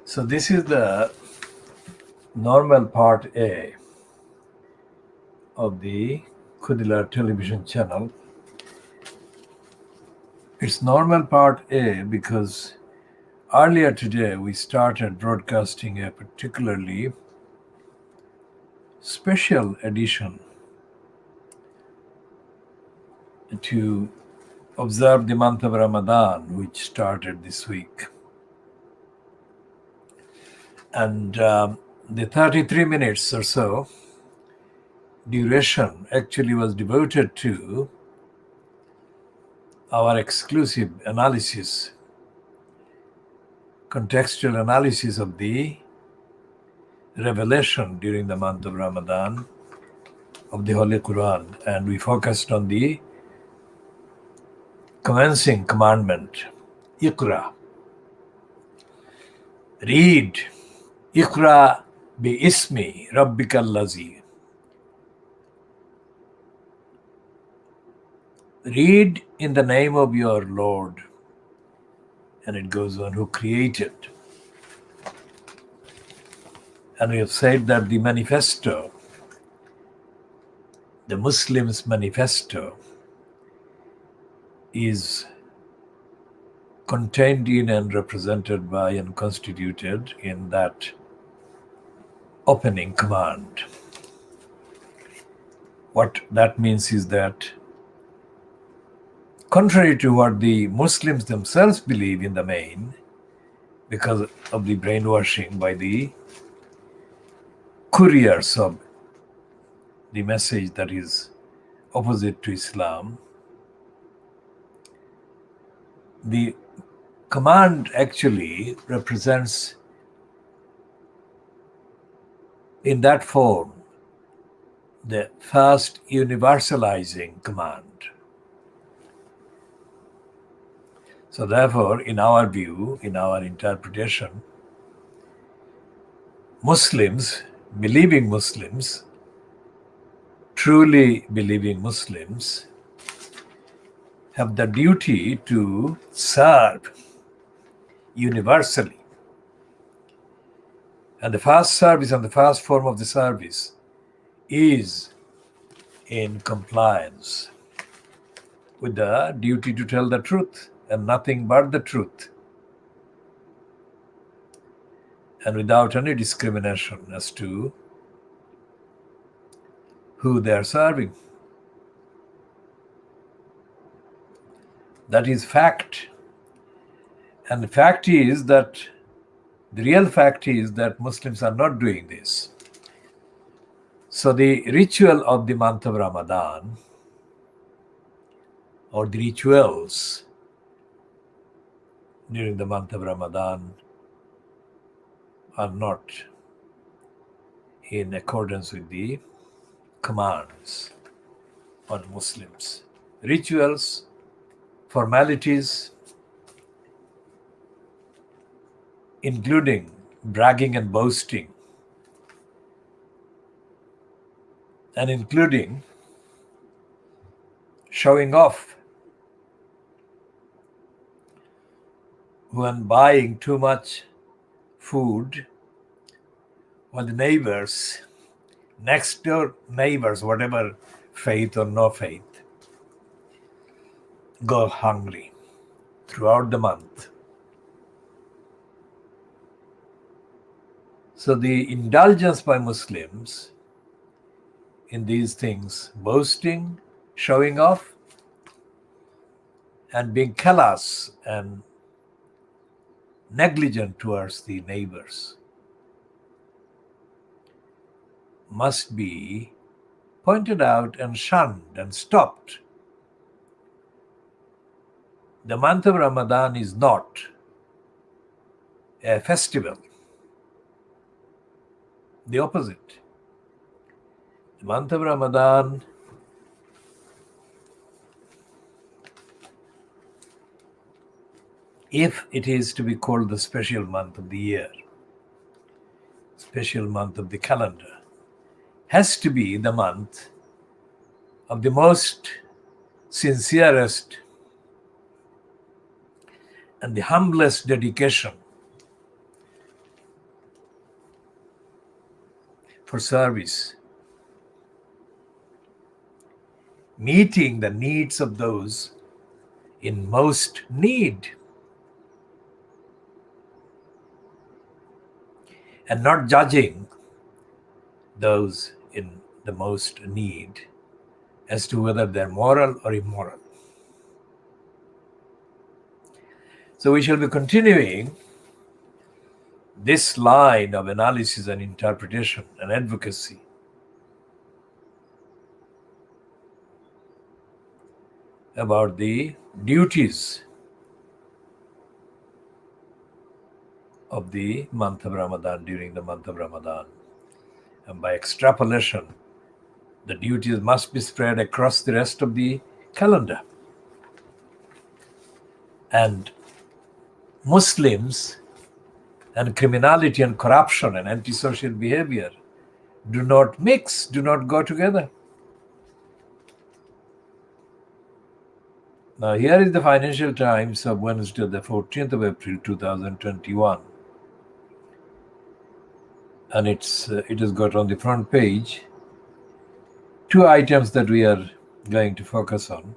So this is the normal part A of the Khoodeelaar television channel. It's normal part A because earlier today we started broadcasting a particularly special edition to observe the month of Ramadan, which started this week. And the 33 minutes or so duration actually was devoted to our exclusive analysis, contextual analysis of the revelation during the month of Ramadan of the Holy Quran. And we focused on the commencing commandment, Iqra. Read, Iqra bi ismi rabbikal lazi. Read in the name of your Lord. And it goes on, who created. And we have said that the manifesto, the Muslims' manifesto, is contained in and represented by and constituted in that opening command. What that means is that, contrary to what the Muslims themselves believe in the main, because of the brainwashing by the couriers of the message that is opposite to Islam, the command actually represents in that form the first universalizing command. So therefore, in our view, in our interpretation, Muslims, believing Muslims, truly believing Muslims, have the duty to serve universally. And the first service and the first form of the service is in compliance with the duty to tell the truth and nothing but the truth, and without any discrimination as to who they are serving. That is fact. And the fact is that, the real fact is that Muslims are not doing this. So the ritual of the month of Ramadan, or the rituals during the month of Ramadan, are not in accordance with the commands on Muslims. Rituals, formalities, including bragging and boasting, and including showing off when buying too much food, while the neighbors, next door neighbors, whatever faith or no faith, go hungry throughout the month. So the indulgence by Muslims in these things, boasting, showing off, and being callous and negligent towards the neighbors, must be pointed out and shunned and stopped. The month of Ramadan is not a festival. The opposite. The month of Ramadan if it is to be called the special month of the year, special month of the calendar, has to be the month of the most sincerest and the humblest dedication for service, meeting the needs of those in most need, and not judging those in the most need as to whether they're moral or immoral. So we shall be continuing this line of analysis and interpretation and advocacy about the duties of the month of Ramadan, during the month of Ramadan. And by extrapolation, the duties must be spread across the rest of the calendar. And Muslims and criminality and corruption and antisocial behavior do not mix, do not go together. Now here is the Financial Times of Wednesday, the 14th of April, 2021. And it has got on the front page two items that we are going to focus on.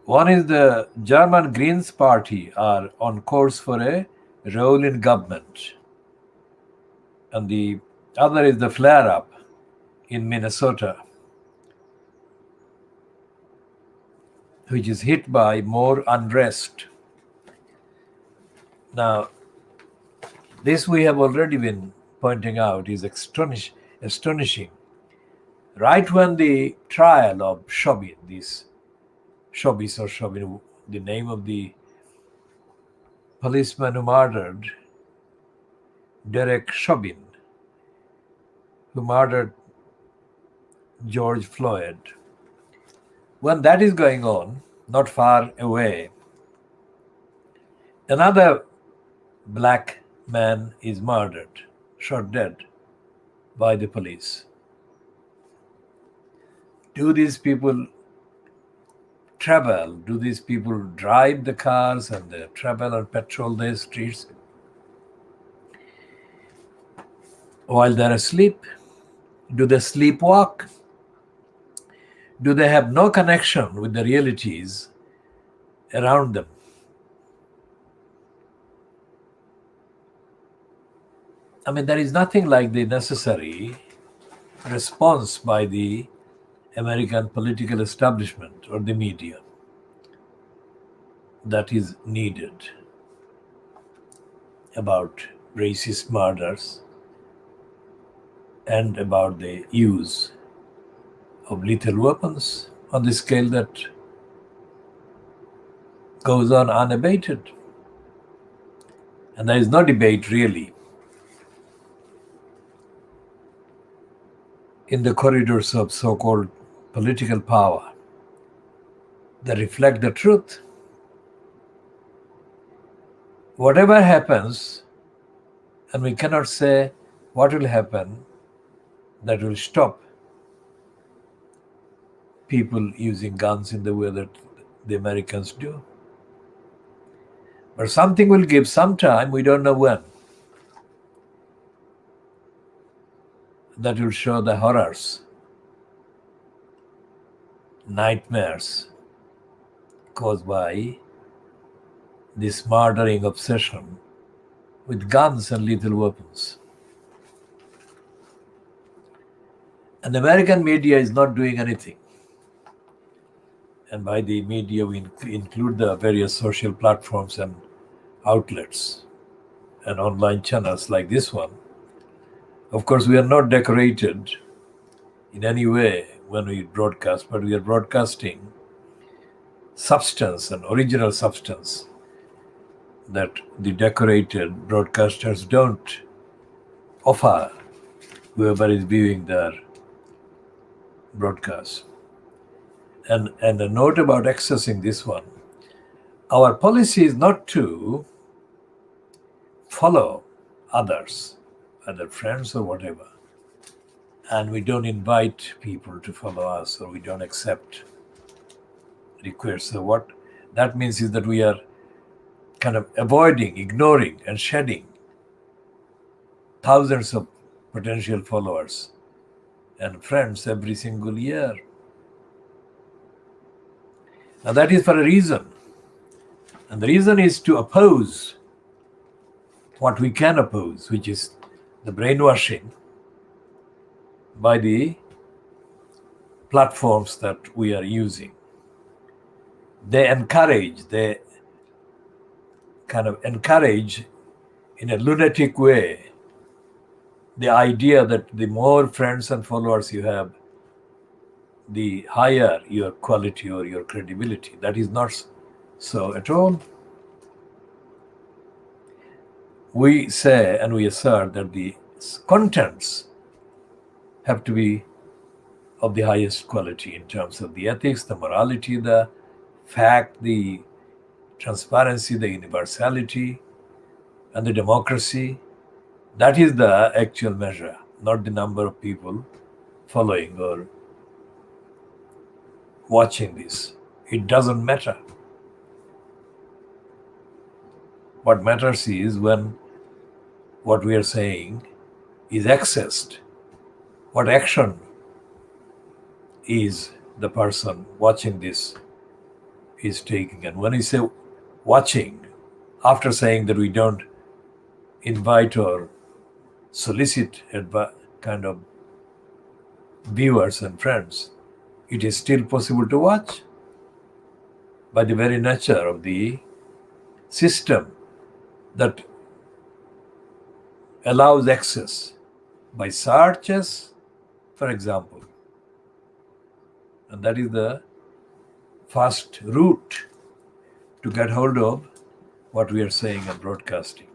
One is the German Greens Party are on course for a role in government. And the other is the flare-up in Minnesota, which is hit by more unrest. Now, this we have already been pointing out is astonishing. Right when the trial of Chauvin, Chauvin, the name of the policeman who murdered Derek Chauvin, who murdered George Floyd. When that is going on, not far away, another black man is murdered, shot dead by the police. Do these people travel? Do these people drive the cars and they travel or patrol the streets while they're asleep? Do they sleepwalk? Do they have no connection with the realities around them? I mean, there is nothing like the necessary response by the American political establishment or the media that is needed about racist murders and about the use of lethal weapons on the scale that goes on unabated. And there is no debate really in the corridors of so-called political power that reflect the truth. Whatever happens, and we cannot say what will happen that will stop people using guns in the way that the Americans do. But something will give sometime, we don't know when, that will show the horrors, nightmares caused by this murdering obsession with guns and lethal weapons. And the American media is not doing anything. And by the media, we include the various social platforms and outlets and online channels like this one. Of course, we are not decorated in any way when we broadcast, but we are broadcasting substance and original substance that the decorated broadcasters don't offer whoever is viewing their broadcast. And a note about accessing this one. Our policy is not to follow others, either friends or whatever. And we don't invite people to follow us, or we don't accept requests. So what that means is that we are kind of avoiding, ignoring, and shedding thousands of potential followers and friends every single year. Now that is for a reason. And the reason is to oppose what we can oppose, which is the brainwashing by the platforms that we are using. They kind of encourage in a lunatic way the idea that the more friends and followers you have, the higher your quality or your credibility. That is not so at all. We say and we assert that the contents have to be of the highest quality in terms of the ethics, the morality, the fact, the transparency, the universality, and the democracy. That is the actual measure, not the number of people following or watching this. It doesn't matter. What matters is when what we are saying is accessed, what action is the person watching this is taking. And when we say watching, after saying that we don't invite or solicit kind of viewers and friends, it is still possible to watch by the very nature of the system that allows access by searches, for example. And that is the first route to get hold of what we are saying and broadcasting.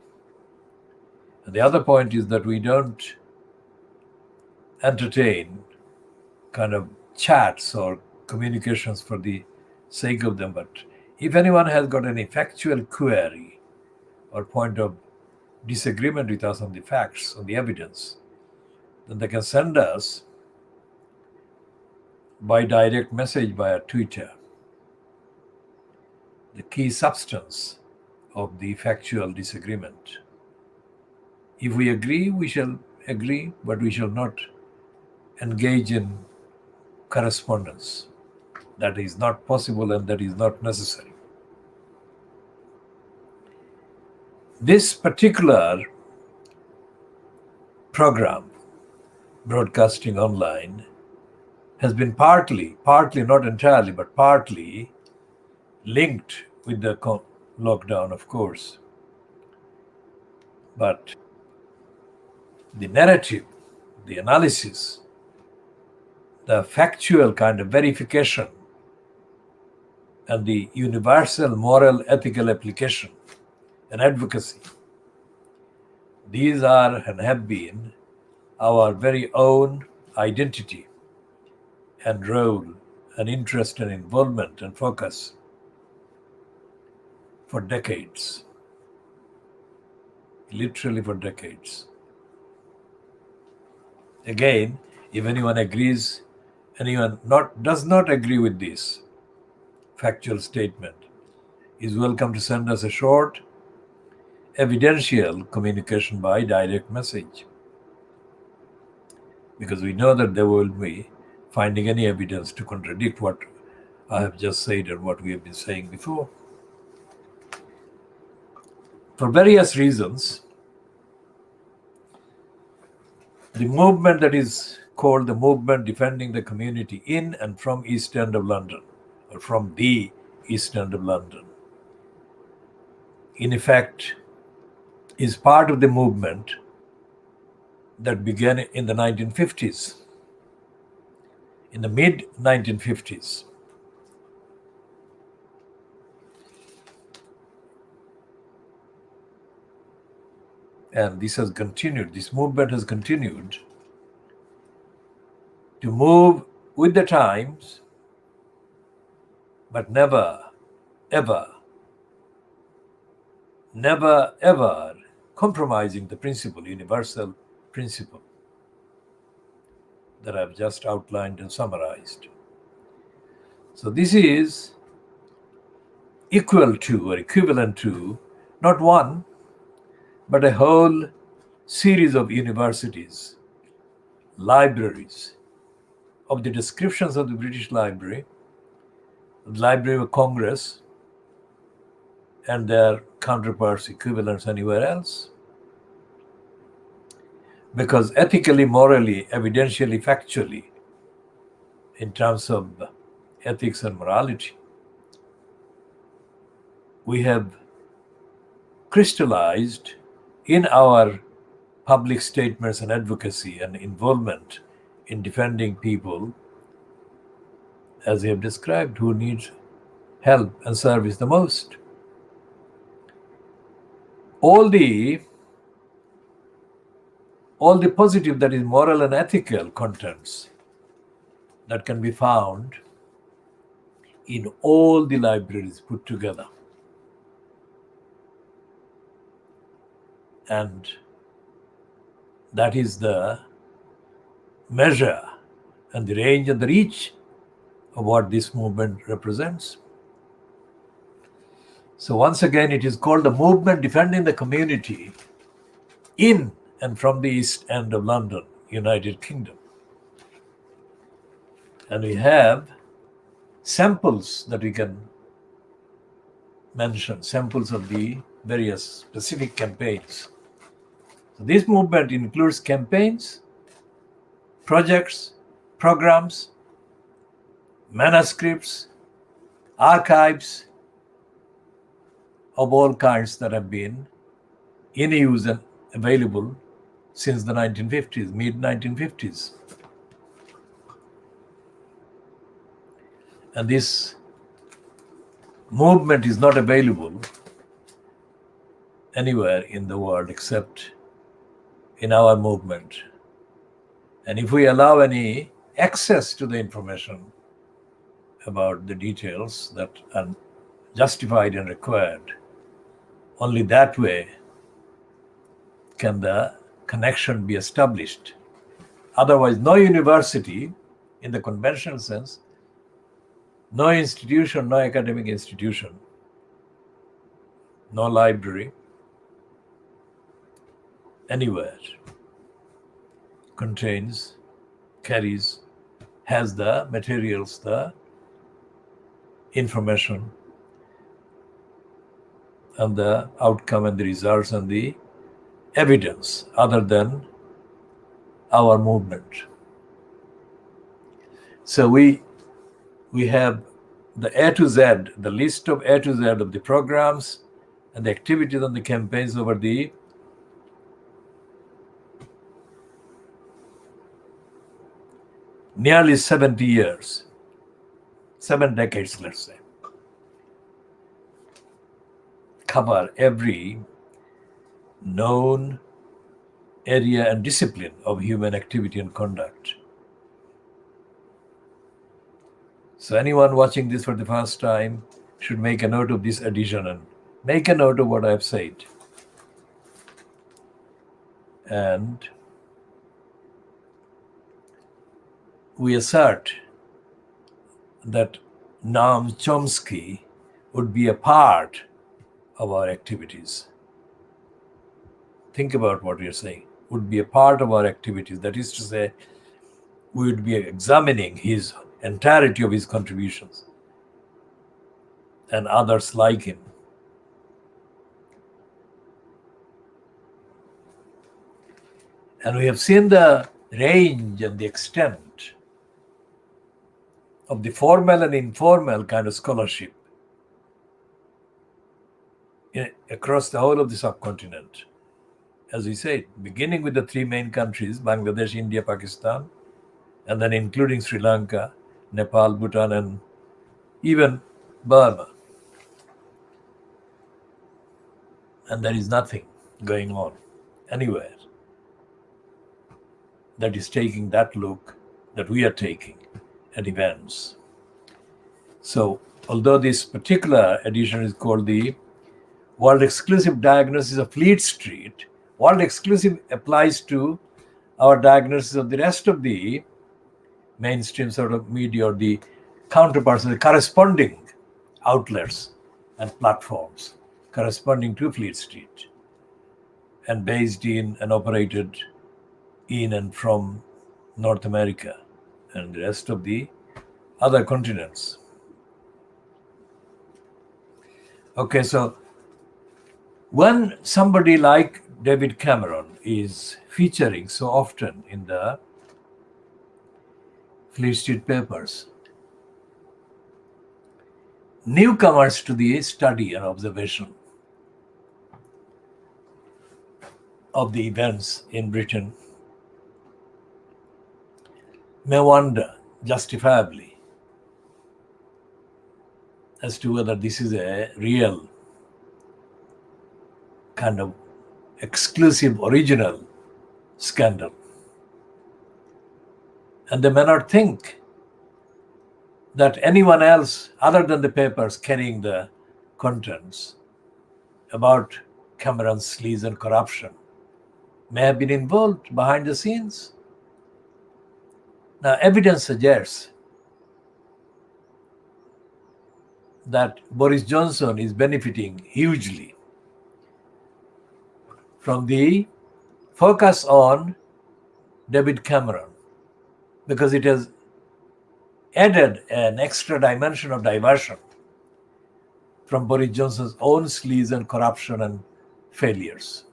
And the other point is that we don't entertain kind of chats or communications for the sake of them. But if anyone has got any factual query or point of disagreement with us on the facts, on the evidence, then they can send us by direct message via Twitter the key substance of the factual disagreement. If we agree, we shall agree, but we shall not engage in correspondence. That is not possible and that is not necessary. This particular program, broadcasting online, has been partly, not entirely, but partly linked with the lockdown, of course. But the narrative, the analysis, the factual kind of verification, and the universal moral ethical application and advocacy, these are and have been our very own identity and role and interest and involvement and focus for decades, literally for decades. Again, if anyone agrees, does not agree with this factual statement, is welcome to send us a short evidential communication by direct message, because we know that they will be finding any evidence to contradict what I have just said and what we have been saying before. For various reasons, the movement that is called the movement defending the community in and from East End of London, or from the East End of London, in effect is part of the movement that began in the 1950s, in the mid-1950s. And this movement has continued to move with the times, but never, ever compromising the principle, universal principle that I've just outlined and summarized. So this is equal to or equivalent to not one, but a whole series of universities, libraries, of the descriptions of the British Library, the Library of Congress, and their counterparts, equivalents anywhere else. Because ethically, morally, evidentially, factually, in terms of ethics and morality, we have crystallized in our public statements and advocacy and involvement in defending people, as we have described, who need help and service the most. All the positive, that is moral and ethical contents, that can be found in all the libraries put together. And that is the measure and the range and the reach of what this movement represents. So once again, it is called the movement defending the community in and from the East End of London, United Kingdom. And we have samples that we can mention, samples of the various specific campaigns. So this movement includes campaigns, projects, programs, manuscripts, archives of all kinds that have been in use and available since the 1950s, mid-1950s. And this movement is not available anywhere in the world except in our movement. And if we allow any access to the information about the details that are justified and required, only that way can the connection be established. Otherwise, no university in the conventional sense, no institution, no academic institution, no library, anywhere contains, carries, has the materials, the information, and the outcome and the results and the evidence other than our movement. So we have the A to Z, the list of A to Z of the programs and the activities and the campaigns over the nearly 70 years, 7 decades, let's say, cover every known area and discipline of human activity and conduct. So anyone watching this for the first time should make a note of this addition and make a note of what I have said. And we assert that Noam Chomsky would be a part of our activities. Think about what we are saying. Would be a part of our activities. That is to say, we would be examining his entirety of his contributions and others like him. And we have seen the range and the extent of the formal and informal kind of scholarship across the whole of the subcontinent. As we said, beginning with the 3 main countries, Bangladesh, India, Pakistan, and then including Sri Lanka, Nepal, Bhutan, and even Burma. And there is nothing going on anywhere that is taking that look that we are taking at events. So, although this particular edition is called the World Exclusive Diagnosis of Fleet Street, World Exclusive applies to our diagnosis of the rest of the mainstream sort of media, or the counterparts of the corresponding outlets and platforms corresponding to Fleet Street, and based in and operated in and from North America and the rest of the other continents. Okay, so when somebody like David Cameron is featuring so often in the Fleet Street papers, newcomers to the study and observation of the events in Britain may wonder justifiably as to whether this is a real kind of exclusive, original scandal. And they may not think that anyone else other than the papers carrying the contents about Cameron's sleaze and corruption may have been involved behind the scenes. Now, evidence suggests that Boris Johnson is benefiting hugely from the focus on David Cameron, because it has added an extra dimension of diversion from Boris Johnson's own sleaze and corruption and failures.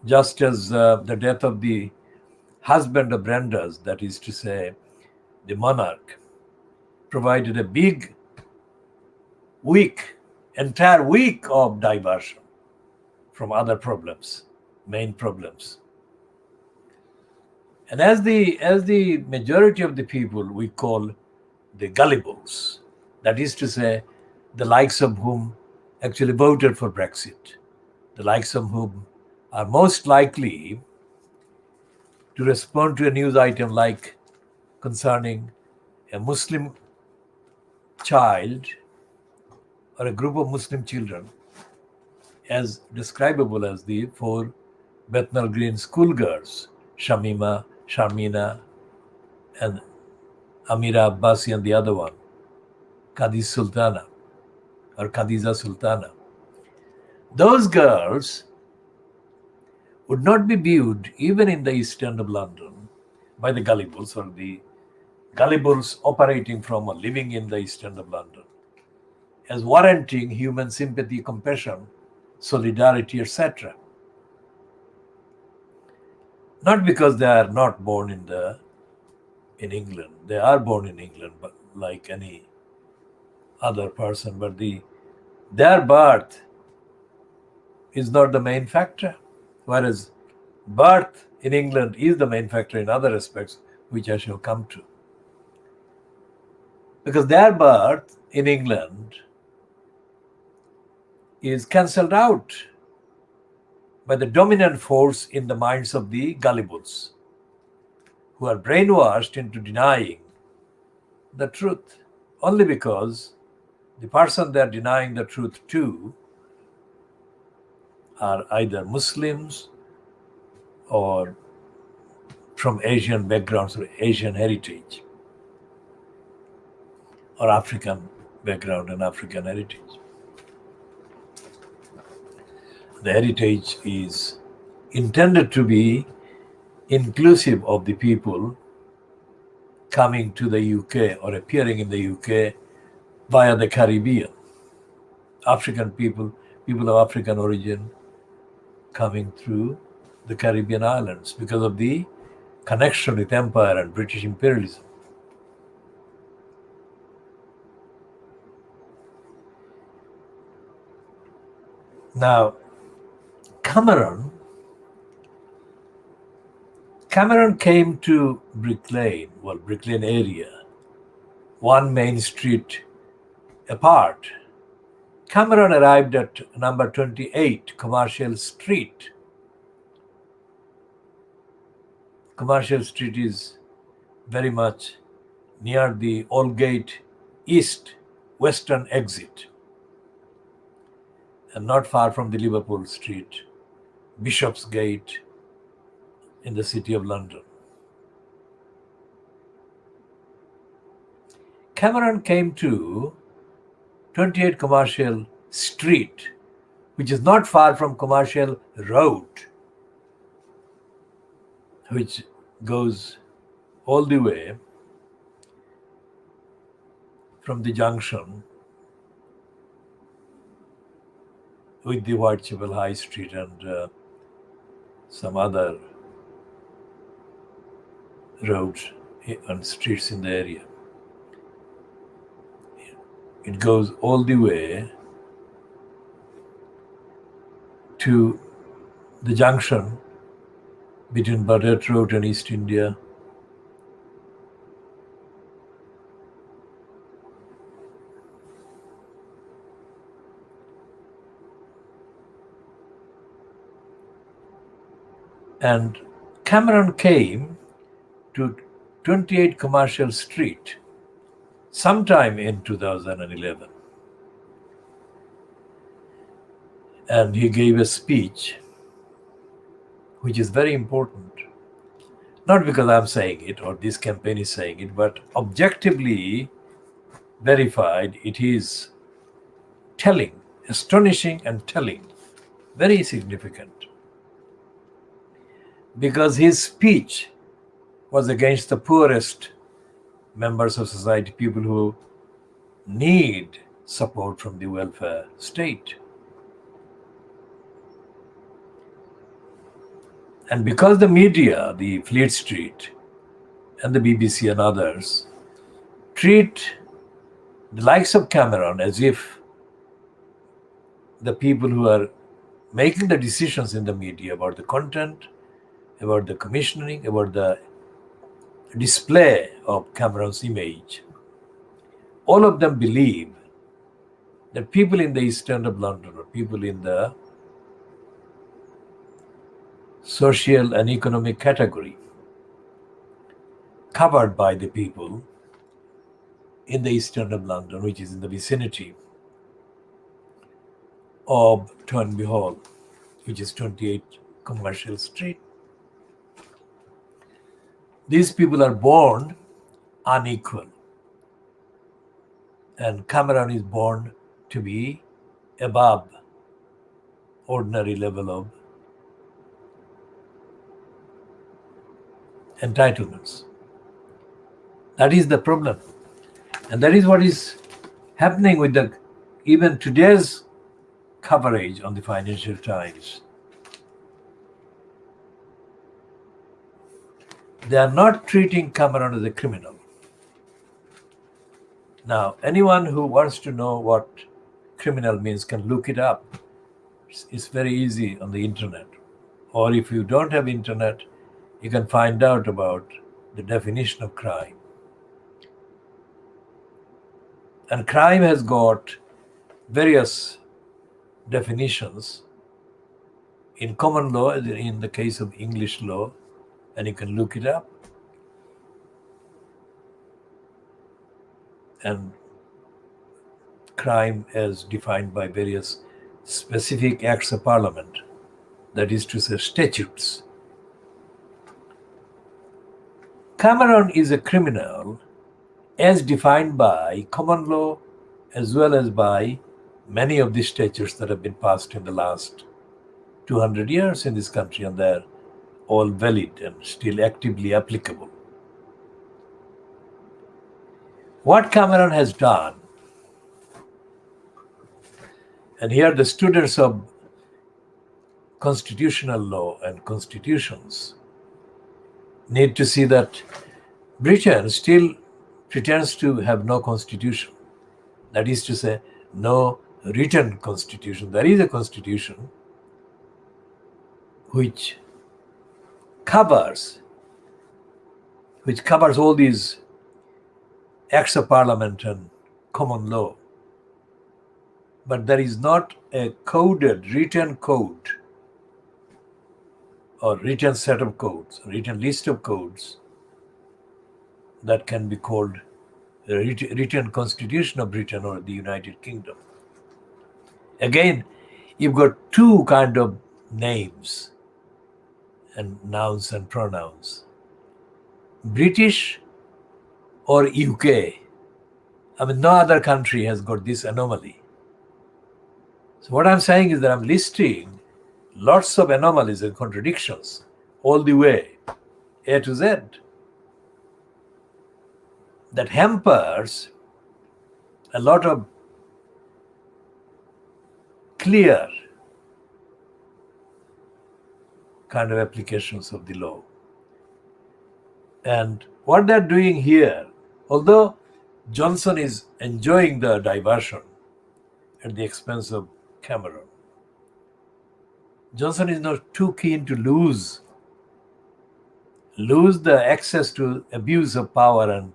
Just as the death of the husband of Brenda's, that is to say, the monarch, provided a big entire week of diversion from other problems, main problems. And as the majority of the people we call the gullibles, that is to say, the likes of whom actually voted for Brexit, the likes of whom are most likely to respond to a news item like concerning a Muslim child or a group of Muslim children as describable as the four Bethnal Green schoolgirls, Shamima, Sharmina, and Amira Abbasi, and the other one, Khadija Sultana. Those girls would not be viewed, even in the East End of London, by the gullibles or the gullibles operating from or living in the East End of London, as warranting human sympathy, compassion, solidarity, etc. Not because they are not born in England. They are born in England, but like any other person, but their birth is not the main factor, whereas birth in England is the main factor in other aspects, which I shall come to. Because their birth in England is cancelled out by the dominant force in the minds of the gullibles, who are brainwashed into denying the truth only because the person they are denying the truth to are either Muslims or from Asian backgrounds or Asian heritage, or African background and African heritage. The heritage is intended to be inclusive of the people coming to the UK or appearing in the UK via the Caribbean. African people of African origin coming through the Caribbean islands because of the connection with empire and British imperialism. Now, Cameron came to Brick Lane area, one main street apart. Cameron arrived at number 28 Commercial Street. Commercial Street is very much near the Aldgate East Western exit and not far from the Liverpool Street, Bishopsgate in the city of London. Cameron came to 28 Commercial Street, which is not far from Commercial Road, which goes all the way from the junction with the Whitechapel High Street and some other roads and streets in the area. It goes all the way to the junction between Burdett Road and East India. And Cameron came to 28 Commercial Street sometime in 2011. And he gave a speech which is very important. Not because I'm saying it or this campaign is saying it, but objectively verified, it is telling, astonishing and telling, very significant. Because his speech was against the poorest members of society, people who need support from the welfare state. And because the media, the Fleet Street and the BBC and others, treat the likes of Cameron as if the people who are making the decisions in the media about the content, about the commissioning, about the display of Cameron's image, all of them believe that people in the East End of London or people in the social and economic category covered by the people in the East End of London, which is in the vicinity of Toynbee Hall, which is 28 Commercial Street. These people are born unequal, and Cameron is born to be above ordinary level of entitlements. That is the problem, and that is what is happening with the even today's coverage on the Financial Times. They are not treating Cameron as a criminal. Now, anyone who wants to know what criminal means can look it up. It's very easy on the internet. Or if you don't have internet, you can find out about the definition of crime. And crime has got various definitions in common law, in the case of English law, and you can look it up. And crime as defined by various specific acts of parliament, that is to say statutes. Cameron is a criminal as defined by common law as well as by many of the statutes that have been passed in the last 200 years in this country, and they're all valid and still actively applicable. What Cameron has done, and here the students of constitutional law and constitutions need to see that Britain still pretends to have no constitution. That is to say, no written constitution. There is a constitution which covers all these acts of parliament and common law. But there is not a coded, written code or written set of codes, written list of codes that can be called the written constitution of Britain or the United Kingdom. Again, you've got two kind of names and nouns and pronouns. British or UK. I mean, no other country has got this anomaly. So what I'm saying is that I'm listing lots of anomalies and contradictions all the way, A to Z, that hampers a lot of clear kind of applications of the law. And what they're doing here, although Johnson is enjoying the diversion at the expense of Cameron, Johnson is not too keen to lose the access to abuse of power and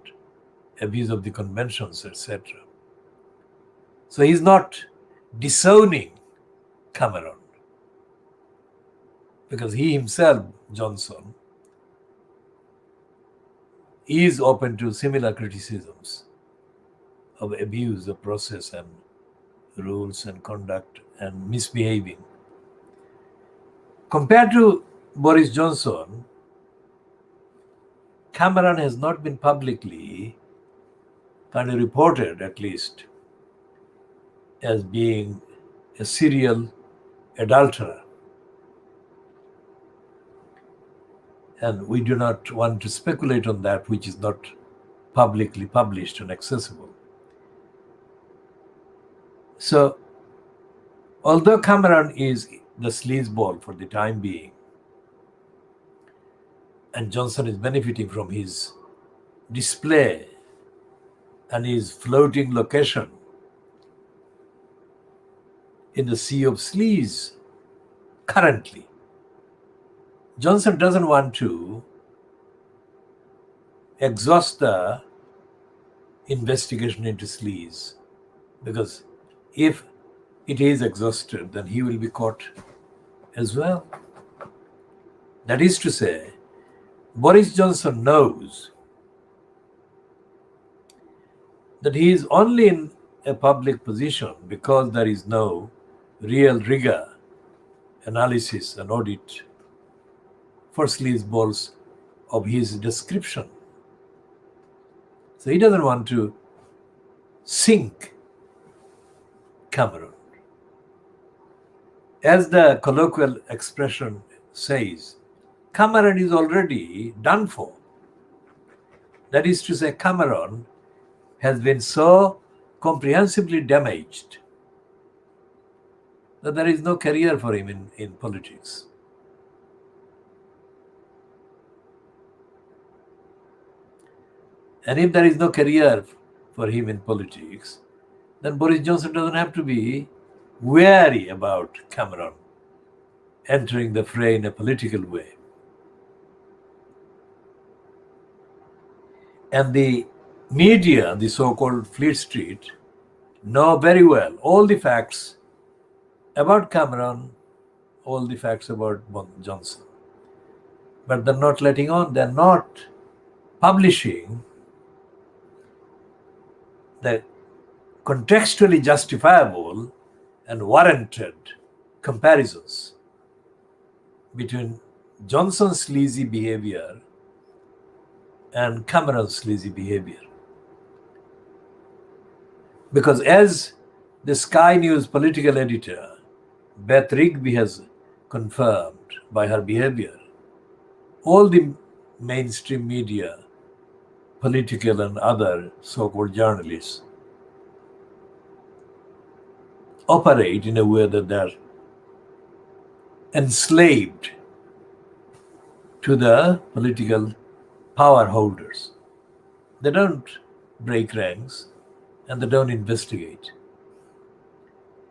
abuse of the conventions, etc. So he's not disowning Cameron, because he himself, Johnson, is open to similar criticisms of abuse of process and rules and conduct and misbehaving. Compared to Boris Johnson, Cameron has not been publicly kind of reported, at least, as being a serial adulterer. And we do not want to speculate on that which is not publicly published and accessible. So, although Cameron is the sleazeball for the time being, and Johnson is benefiting from his display and his floating location in the sea of sleaze currently, Johnson doesn't want to exhaust the investigation into sleaze, because if it is exhausted, then he will be caught as well. That is to say, Boris Johnson knows that he is only in a public position because there is no real rigor, analysis, and audit for sleazeballs of his description. So he doesn't want to sink Cameron. As the colloquial expression says, Cameron is already done for. That is to say, Cameron has been so comprehensively damaged that there is no career for him in politics. And if there is no career for him in politics, then Boris Johnson doesn't have to be wary about Cameron entering the fray in a political way. And the media, the so-called Fleet Street, know very well all the facts about Cameron, all the facts about Johnson. But they're not letting on, they're not publishing the contextually justifiable and warranted comparisons between Johnson's sleazy behavior and Cameron's sleazy behavior. Because as the Sky News political editor, Beth Rigby, has confirmed by her behavior, all the mainstream media, political and other so-called journalists, operate in a way that they're enslaved to the political power holders. They don't break ranks and they don't investigate.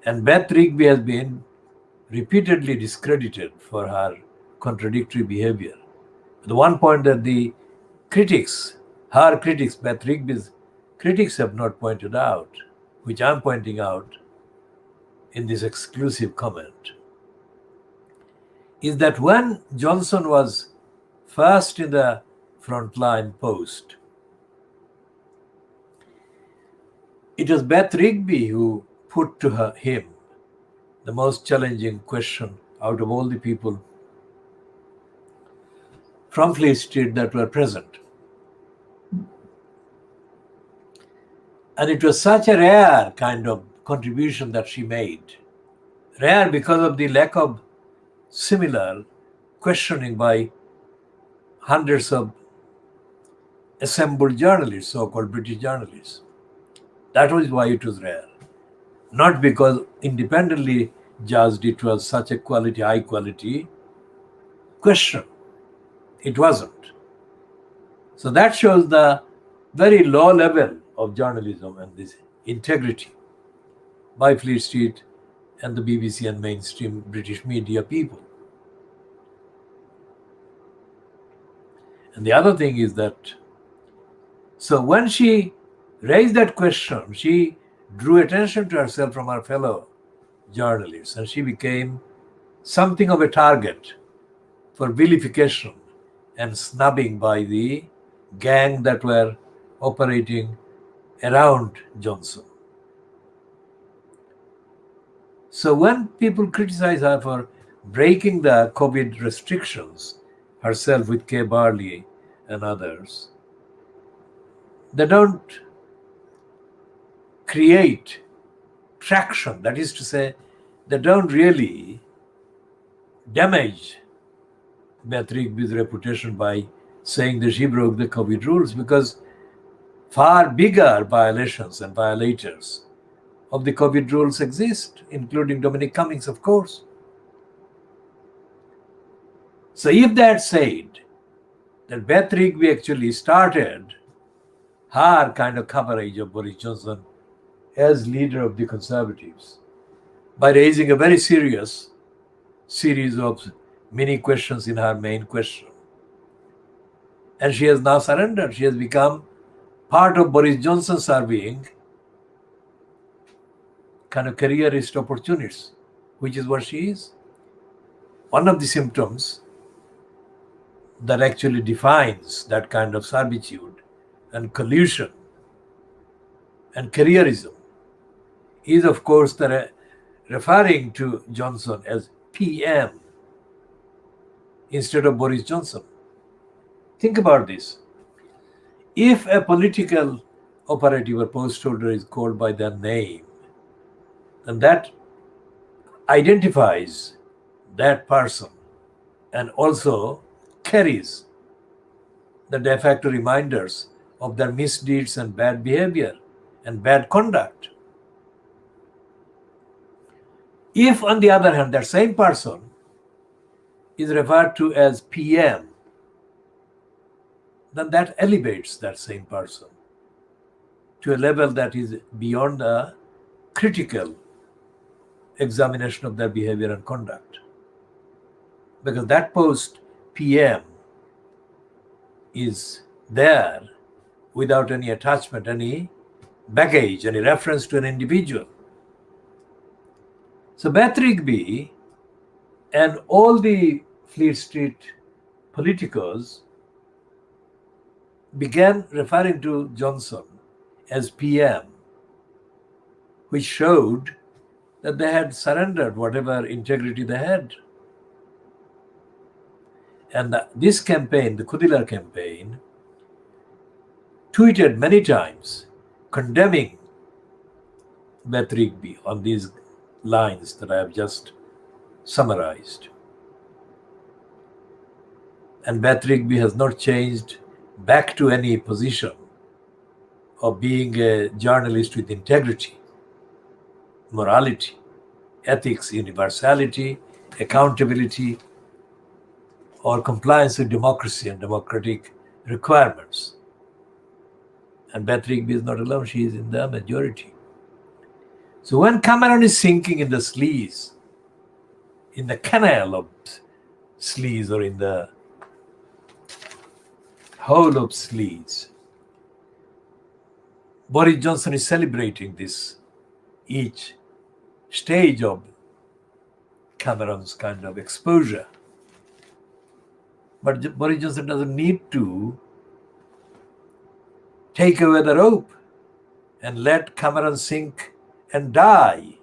And Beth Rigby has been repeatedly discredited for her contradictory behavior. The one point that the critics, her critics, Beth Rigby's critics, have not pointed out, which I'm pointing out in this exclusive comment, is that when Johnson was first in the frontline post, it was Beth Rigby who put to him the most challenging question out of all the people from Fleet Street that were present. And it was such a rare kind of contribution that she made. Rare because of the lack of similar questioning by hundreds of assembled journalists, so-called British journalists. That was why it was rare. Not because independently judged it was such a quality, high quality question. It wasn't. So that shows the very low level of journalism and this integrity by Fleet Street and the BBC and mainstream British media people. And the other thing is that, so when she raised that question, she drew attention to herself from her fellow journalists, and she became something of a target for vilification and snubbing by the gang that were operating around Johnson. So when people criticize her for breaking the COVID restrictions herself with Kay Barley and others, they don't create traction. That is to say, they don't really damage Beth Rigby's reputation by saying that she broke the COVID rules, because far bigger violations and violators of the COVID rules exist, including Dominic Cummings, of course. So if they had said that Beth Rigby actually started her kind of coverage of Boris Johnson as leader of the Conservatives by raising a very serious series of mini questions in her main question, and she has now surrendered. She has become part of Boris Johnson serving kind of careerist opportunists, which is what she is. One of the symptoms that actually defines that kind of servitude and collusion and careerism is, of course, the referring to Johnson as PM instead of Boris Johnson. Think about this. If a political operative or post holder is called by their name, then that identifies that person and also carries the de facto reminders of their misdeeds and bad behavior and bad conduct. If, on the other hand, that same person is referred to as PM, then that elevates that same person to a level that is beyond the critical examination of their behavior and conduct. Because that post PM is there without any attachment, any baggage, any reference to an individual. So Beth Rigby and all the Fleet Street politicos began referring to Johnson as PM, which showed that they had surrendered whatever integrity they had. And this campaign, the Khoodeelaar campaign, tweeted many times condemning Beth Rigby on these lines that I have just summarized. And Beth Rigby has not changed back to any position of being a journalist with integrity, morality, ethics, universality, accountability, or compliance with democracy and democratic requirements. And Beth Rigby is not alone, she is in the majority. So when Cameron is sinking in the sleaze, in the canal of sleaze, or in the hole of sleaze, Boris Johnson is celebrating this, each stage of Cameron's kind of exposure. But Boris Johnson doesn't need to take away the rope and let Cameron sink and die.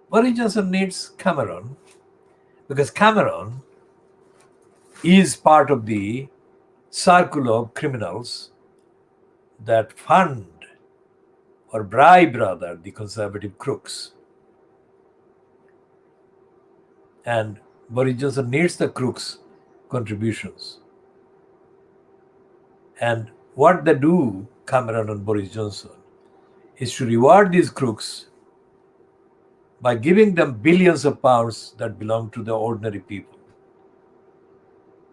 Boris Johnson needs Cameron because Cameron is part of the circle of criminals that fund or bribe rather the Conservative crooks. And Boris Johnson needs the crooks' contributions. And what they do, Cameron and Boris Johnson, is to reward these crooks by giving them billions of pounds that belong to the ordinary people.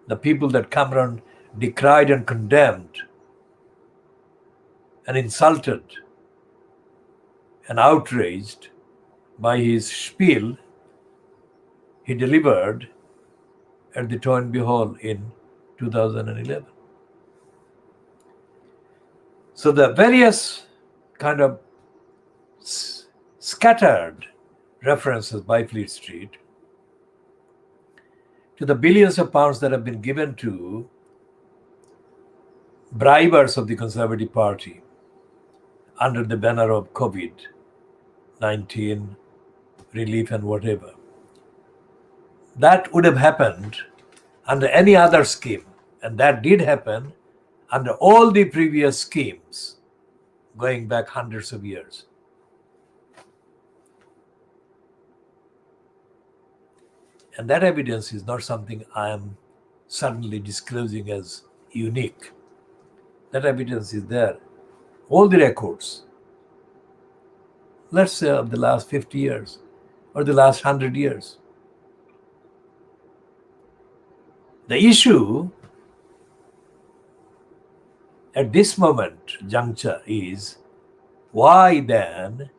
The people that Cameron decried and condemned and insulted and outraged by his spiel he delivered at the Toynbee Hall in 2011. So the various kind of scattered references by Fleet Street to the billions of pounds that have been given to bribers of the Conservative Party under the banner of COVID-19 relief and whatever. That would have happened under any other scheme, and that did happen under all the previous schemes going back hundreds of years. And that evidence is not something I am suddenly disclosing as unique. That evidence is there. All the records, let's say of the last 50 years or the last 100 years. The issue at this moment, juncture, is why then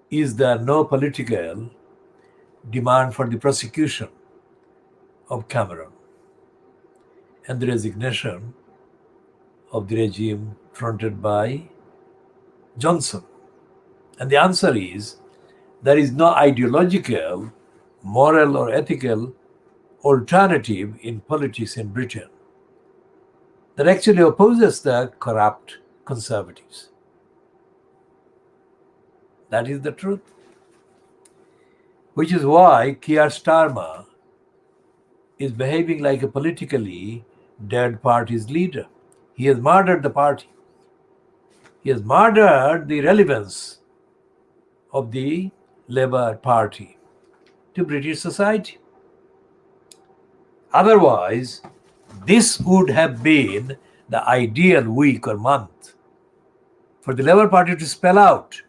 is there no political demand for the prosecution of Cameron and the resignation of the regime fronted by Johnson? And the answer is there is no ideological, moral, or ethical alternative in politics in Britain that actually opposes the corrupt Conservatives. That is the truth. Which is why Keir Starmer is behaving like a politically dead party's leader. He has murdered the party. He has murdered the relevance of the Labour Party to British society. Otherwise, this would have been the ideal week or month for the Labour Party to spell out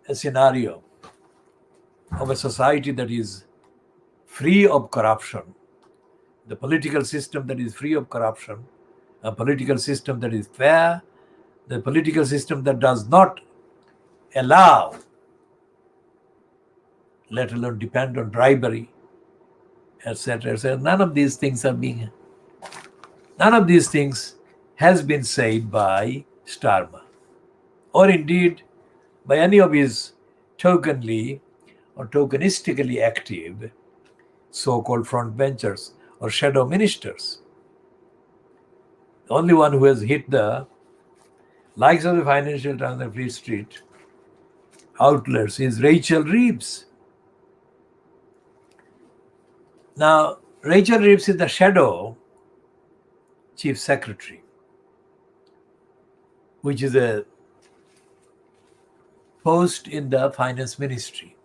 a scenario of a society that is free of corruption, the political system that is free of corruption, a political system that is fair, the political system that does not allow, let alone depend on bribery, etc., etc. None of these things has been said by Starmer, or indeed by any of his tokenly or tokenistically active so-called frontbenchers or shadow ministers. The only one who has hit the likes of the Financial Times and Fleet Street outlets is Rachel Reeves. Now, Rachel Reeves is the shadow chief secretary, which is a post in the finance ministry,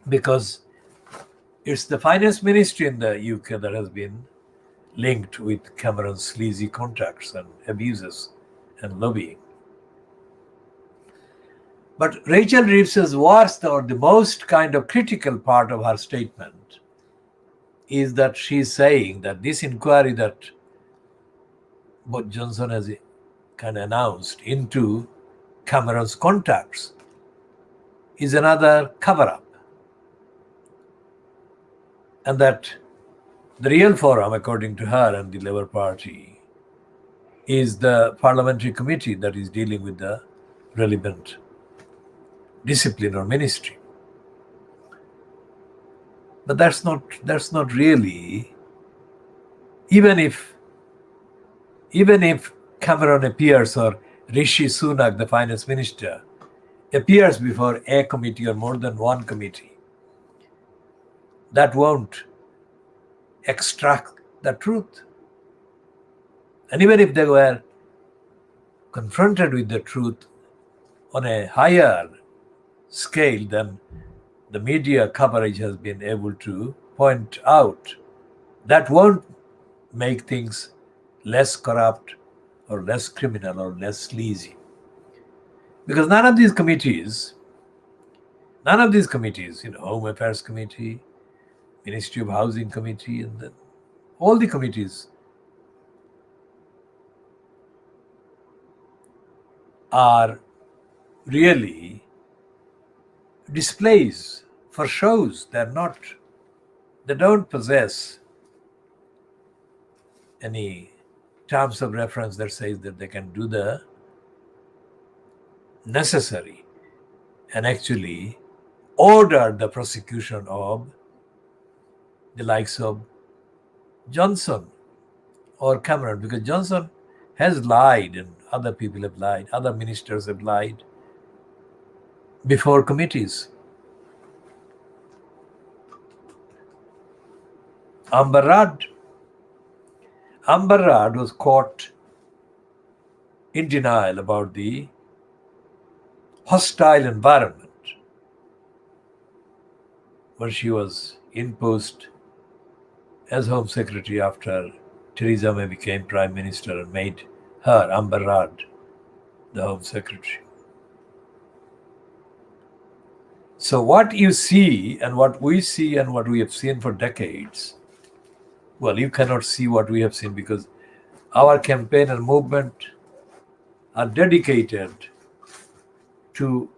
because it's the finance ministry in the UK that has been linked with Cameron's sleazy contacts and abuses and lobbying. But Rachel Reeves's worst or the most kind of critical part of her statement is that she's saying that this inquiry that Johnson has kind of announced into Cameron's contacts is another cover-up. And that the real forum, according to her and the Labour Party, is the parliamentary committee that is dealing with the relevant discipline or ministry. But that's not really, even if Cameron appears or Rishi Sunak, the finance minister, appears before a committee or more than one committee, that won't extract the truth. And even if they were confronted with the truth on a higher scale than the media coverage has been able to point out, that won't make things less corrupt or less criminal or less sleazy. Because none of these committees, Home Affairs Committee, Ministry of Housing Committee, and then all the committees are really displays for shows. They don't possess any terms of reference that says that they can do the necessary and actually order the prosecution of the likes of Johnson or Cameron, because Johnson has lied and other people have lied, other ministers have lied before committees. Amber Rudd was caught in denial about the hostile environment when she was in post as Home Secretary after Theresa May became Prime Minister and made her, Amber Rudd, the Home Secretary. So what you see and what we see and what we have seen for decades, well, you cannot see what we have seen because our campaign and movement are dedicated to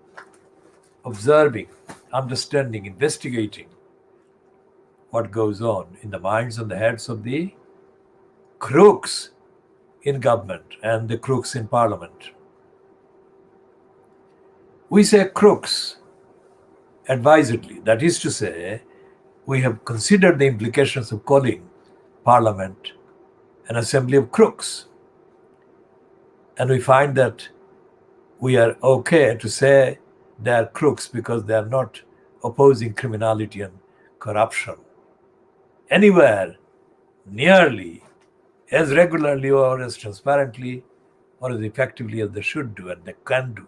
observing, understanding, investigating what goes on in the minds and the heads of the crooks in government and the crooks in parliament. We say crooks advisedly. That is to say, we have considered the implications of calling parliament an assembly of crooks. And we find that we are okay to say they are crooks because they are not opposing criminality and corruption anywhere nearly as regularly or as transparently or as effectively as they should do and they can do.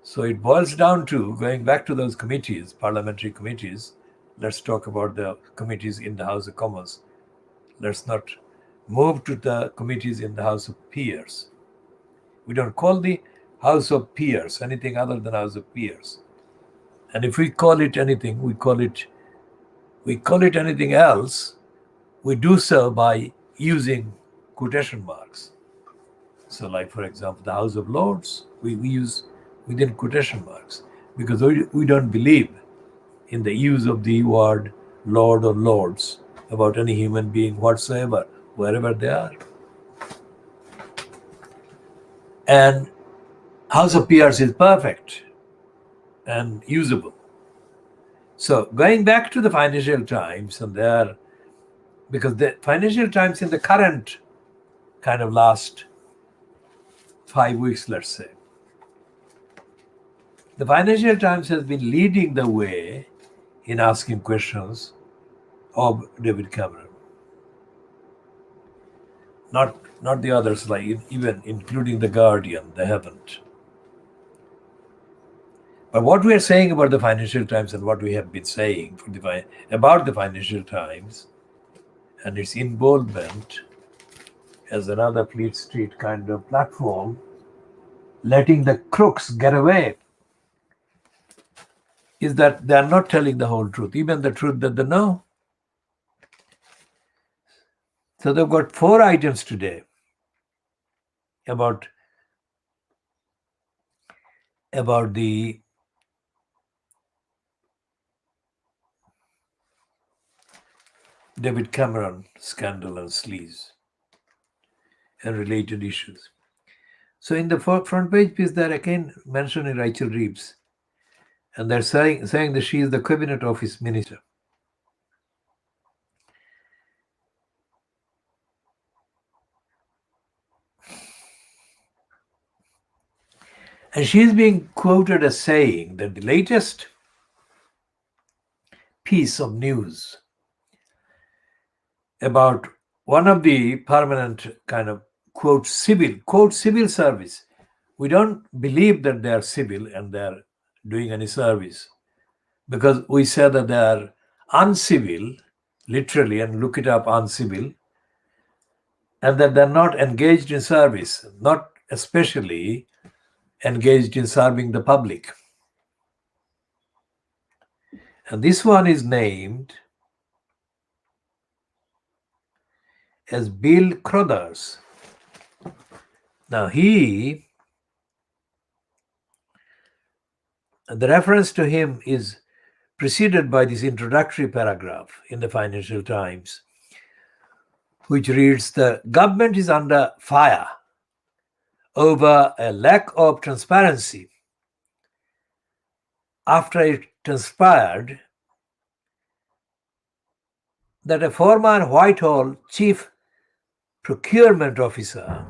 So it boils down to going back to those committees, parliamentary committees. Let's talk about the committees in the House of Commons. Let's not move to the committees in the House of Peers. We don't call the House of Peers anything other than House of Peers. And if we call it anything, we call it anything else, we do so by using quotation marks. So like, for example, the House of Lords, we use within quotation marks because we don't believe in the use of the word Lord or Lords about any human being whatsoever, wherever they are. And House of Peers is perfect and usable. So going back to the Financial Times, and there, because the Financial Times in the current kind of last 5 weeks, let's say, the Financial Times has been leading the way in asking questions of David Cameron. Not the others, like even including the Guardian, they haven't. But what we are saying about the Financial Times and what we have been saying about the Financial Times and its involvement as another Fleet Street kind of platform, letting the crooks get away, is that they are not telling the whole truth, even the truth that they know. So they've got 4 items today about the David Cameron scandal and sleaze and related issues. So in the front page piece, they're again mentioning Rachel Reeves, and they're saying that she is the Cabinet Office Minister. And she's being quoted as saying that the latest piece of news about one of the permanent kind of quote civil service. We don't believe that they are civil and they are doing any service, because we say that they are uncivil, literally, and look it up, uncivil, and that they're not engaged in service, not especially engaged in serving the public. And this one is named as Bill Crothers. Now the reference to him is preceded by this introductory paragraph in the Financial Times, which reads, "The government is under fire over a lack of transparency after it transpired that a former Whitehall chief procurement officer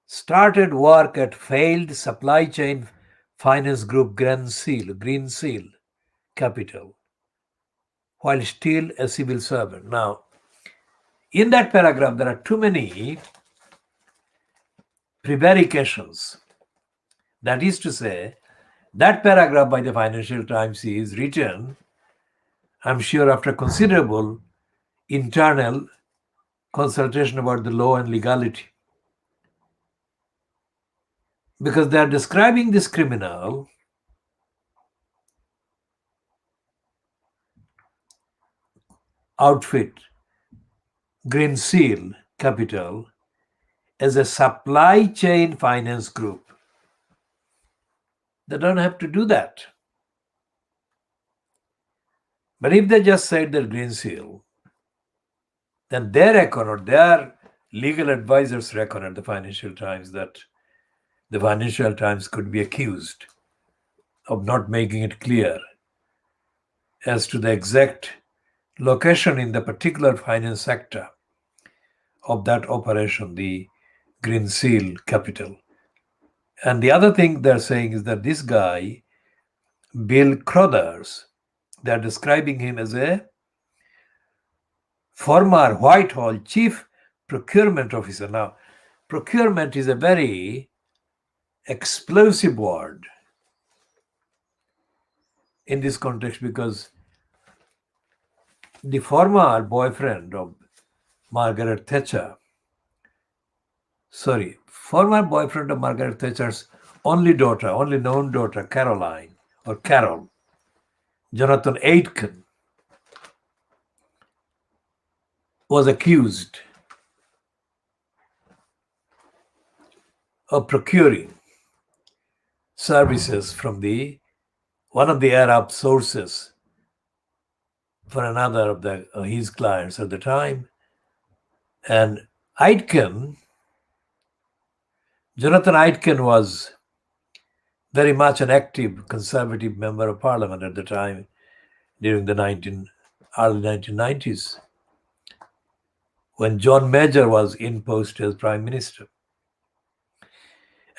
started work at failed supply chain finance group Green Seal Capital, while still a civil servant." Now, in that paragraph, there are too many prevarications. That is to say, that paragraph by the Financial Times is written, I'm sure, after considerable internal consultation about the law and legality. Because they are describing this criminal outfit, Green Seal Capital, as a supply chain finance group. They don't have to do that. But if they just said that Green Seal, then they reckon, or their legal advisors reckon at the Financial Times, that the Financial Times could be accused of not making it clear as to the exact location in the particular finance sector of that operation, the Green Seal Capital. And the other thing they're saying is that this guy, Bill Crothers, they're describing him as a former Whitehall chief procurement officer. Now, procurement is a very explosive word in this context, because the former boyfriend of Margaret Thatcher's only known daughter, Caroline or Carol, Jonathan Aitken, was accused of procuring services from one of the Arab sources for another of his clients at the time. And Jonathan Aitken was very much an active conservative member of parliament at the time, during the early 1990s, when John Major was in post as prime minister.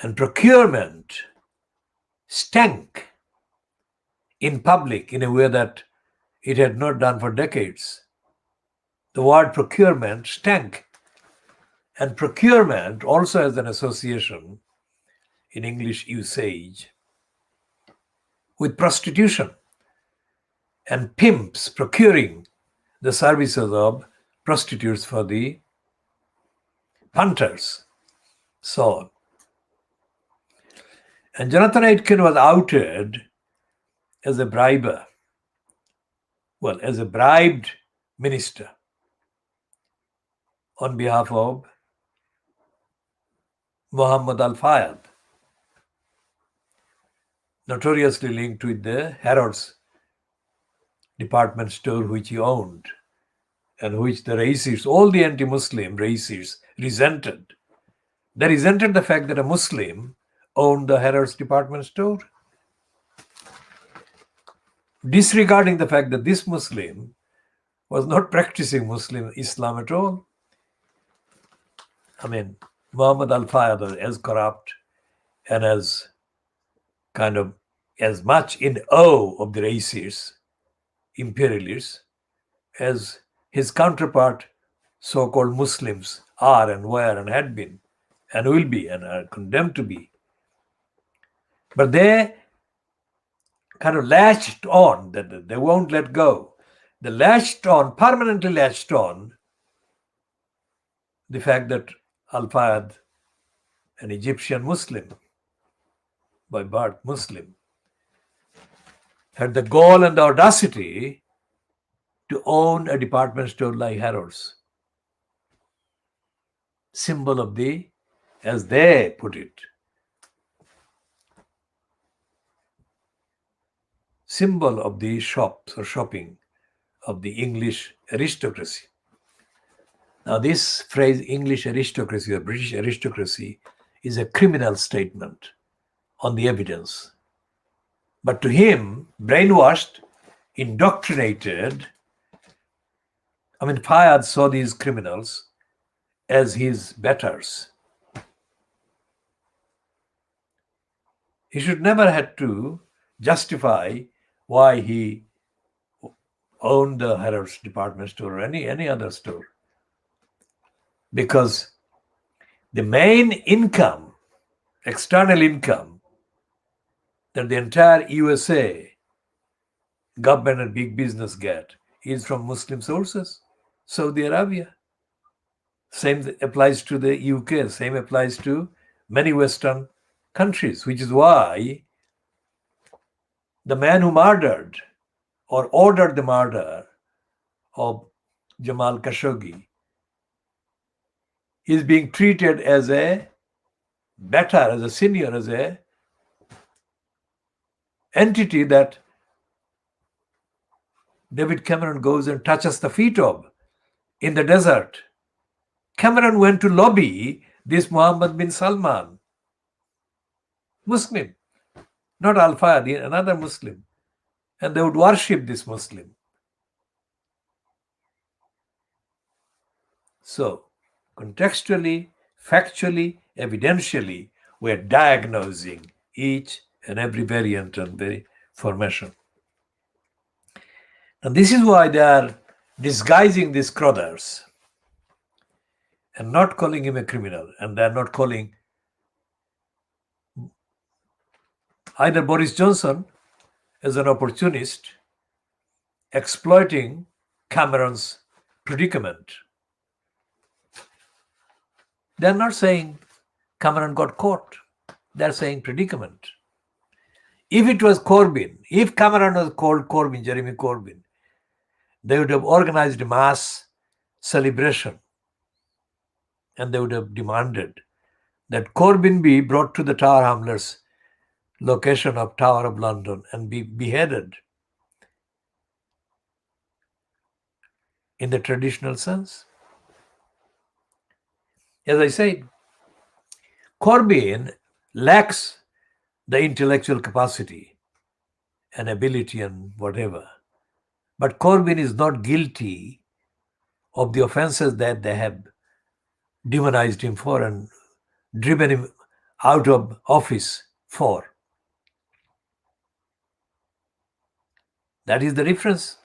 And procurement stank in public in a way that it had not done for decades. The word procurement stank. And procurement also has an association in English usage with prostitution and pimps procuring the services of prostitutes for the punters. So, and Jonathan Aitken was outed as a briber, as a bribed minister on behalf of Muhammad Al-Fayed, notoriously linked with the Harrods department store which he owned, and which the racists, all the anti-Muslim racists, resented. They resented the fact that a Muslim owned the Harrods department store, disregarding the fact that this Muslim was not practicing Muslim Islam at all. I mean, Muhammad Al-Fayed was as corrupt and as much in awe of the racists, imperialists, as his counterpart so-called Muslims are and were and had been and will be and are condemned to be. But they kind of latched on, that they won't let go. They latched on, permanently latched on the fact that Al-Fayed, an Egyptian Muslim, by birth Muslim, had the gall and the audacity to own a department store like Harrods. Symbol of the, as they put it, symbol of the shops or shopping of the English aristocracy. Now, this phrase, English aristocracy or British aristocracy, is a criminal statement on the evidence. But to him, brainwashed, indoctrinated, Fayed saw these criminals as his betters. He should never have to justify why he owned the Harrods department store or any other store. Because the main income, external income, that the entire USA government and big business get is from Muslim sources. Saudi Arabia. Same applies to the UK, same applies to many Western countries, which is why the man who murdered or ordered the murder of Jamal Khashoggi is being treated as a better, as a senior, as a entity that David Cameron goes and touches the feet of in the desert. Cameron went to lobby this Mohammed bin Salman, Muslim, not Al-Fayed, another Muslim, and they would worship this Muslim. So, contextually, factually, evidentially, we're diagnosing each and every variant and very formation. And this is why they are disguising these Khoodeelaars and not calling him a criminal, and they're not calling either Boris Johnson as an opportunist exploiting Cameron's predicament. They're not saying Cameron got caught. They're saying predicament. If it was Corbyn, if Cameron was called Corbyn, Jeremy Corbyn, they would have organized a mass celebration and they would have demanded that Corbyn be brought to the Tower Hamlets location of Tower of London and be beheaded in the traditional sense. As I said, Corbyn lacks the intellectual capacity and ability and whatever. But Corbyn is not guilty of the offenses that they have demonized him for and driven him out of office for. That is the difference.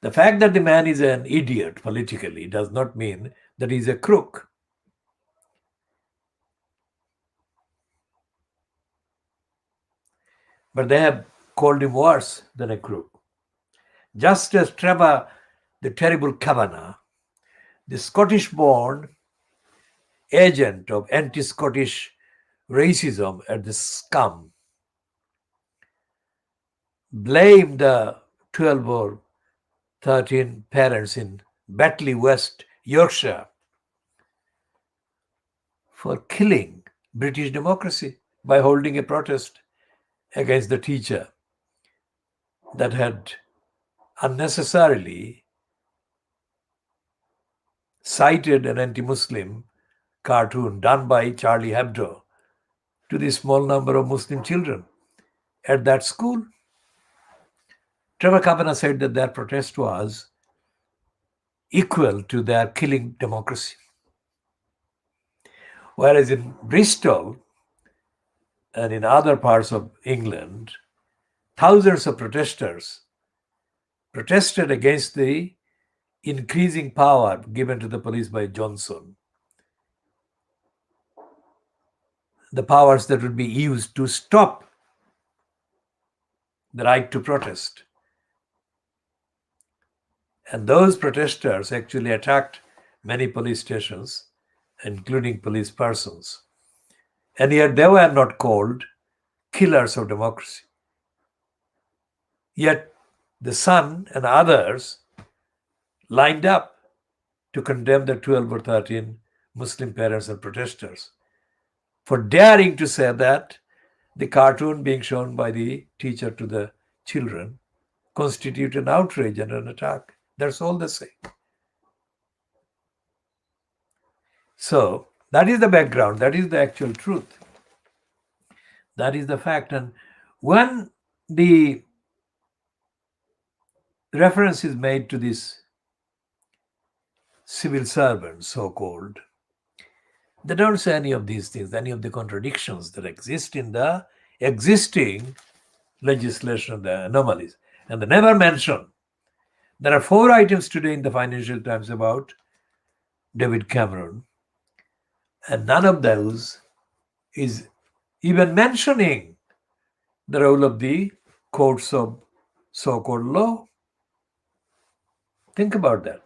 The fact that the man is an idiot politically does not mean that he's a crook. But they have called him worse than a crook. Just as Trevor, the terrible Kavanagh, the Scottish-born agent of anti-Scottish racism at the scum, blamed the 12 or 13 parents in Batley, West Yorkshire, for killing British democracy by holding a protest against the teacher that had unnecessarily cited an anti-Muslim cartoon done by Charlie Hebdo to the small number of Muslim children at that school. Trevor Kavanagh said that their protest was equal to their killing democracy. Whereas in Bristol and in other parts of England, thousands of protesters protested against the increasing power given to the police by Johnson, the powers that would be used to stop the right to protest. And those protesters actually attacked many police stations, including police persons. And yet they were not called killers of democracy. Yet the Sun and others lined up to condemn the 12 or 13 Muslim parents and protesters for daring to say that the cartoon being shown by the teacher to the children constitute an outrage and an attack. That's all they say. So that is the background. That is the actual truth. That is the fact. And when the reference is made to this civil servants, so-called, they don't say any of these things, any of the contradictions that exist in the existing legislation, the anomalies. And they never mention. There are 4 items today in the Financial Times about David Cameron, and none of those is even mentioning the role of the courts of so-called law. Think about that.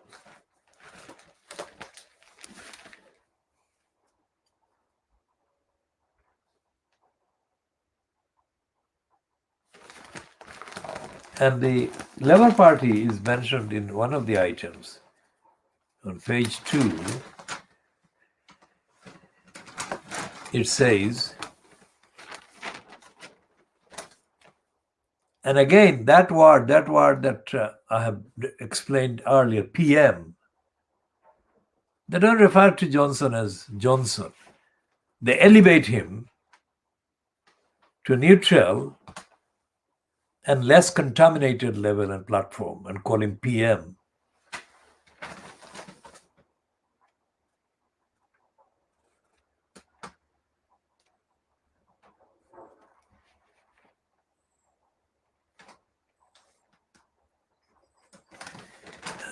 And the Labour Party is mentioned in one of the items on page 2. It says, and again, that word that I have explained earlier, PM, they don't refer to Johnson as Johnson. They elevate him to neutral and less contaminated level and platform and call him PM.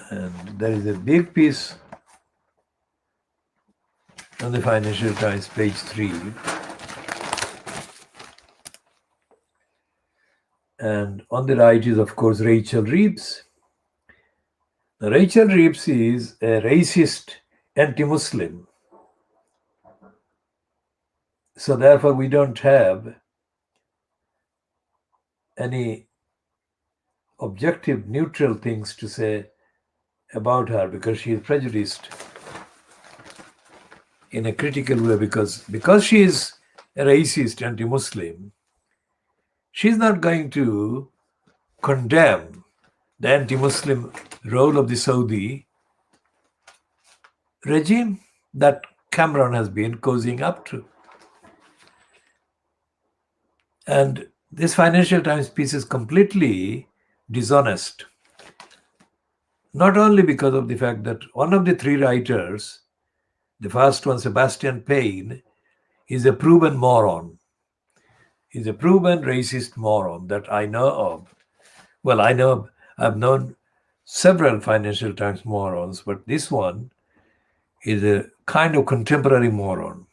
And there is a big piece on the Financial Times, page 3. And on the right is, of course, Rachel Reeves. Now, Rachel Reeves is a racist anti-Muslim. So therefore, we don't have any objective, neutral things to say about her because she is prejudiced in a critical way because she is a racist anti-Muslim. She's not going to condemn the anti-Muslim role of the Saudi regime that Cameron has been cozying up to. And this Financial Times piece is completely dishonest. Not only because of the fact that one of the 3 writers, the first one, Sebastian Payne, is a proven moron. He's a proven racist moron that I know of. Well, I've known several Financial Times morons, but this one is a kind of contemporary moron.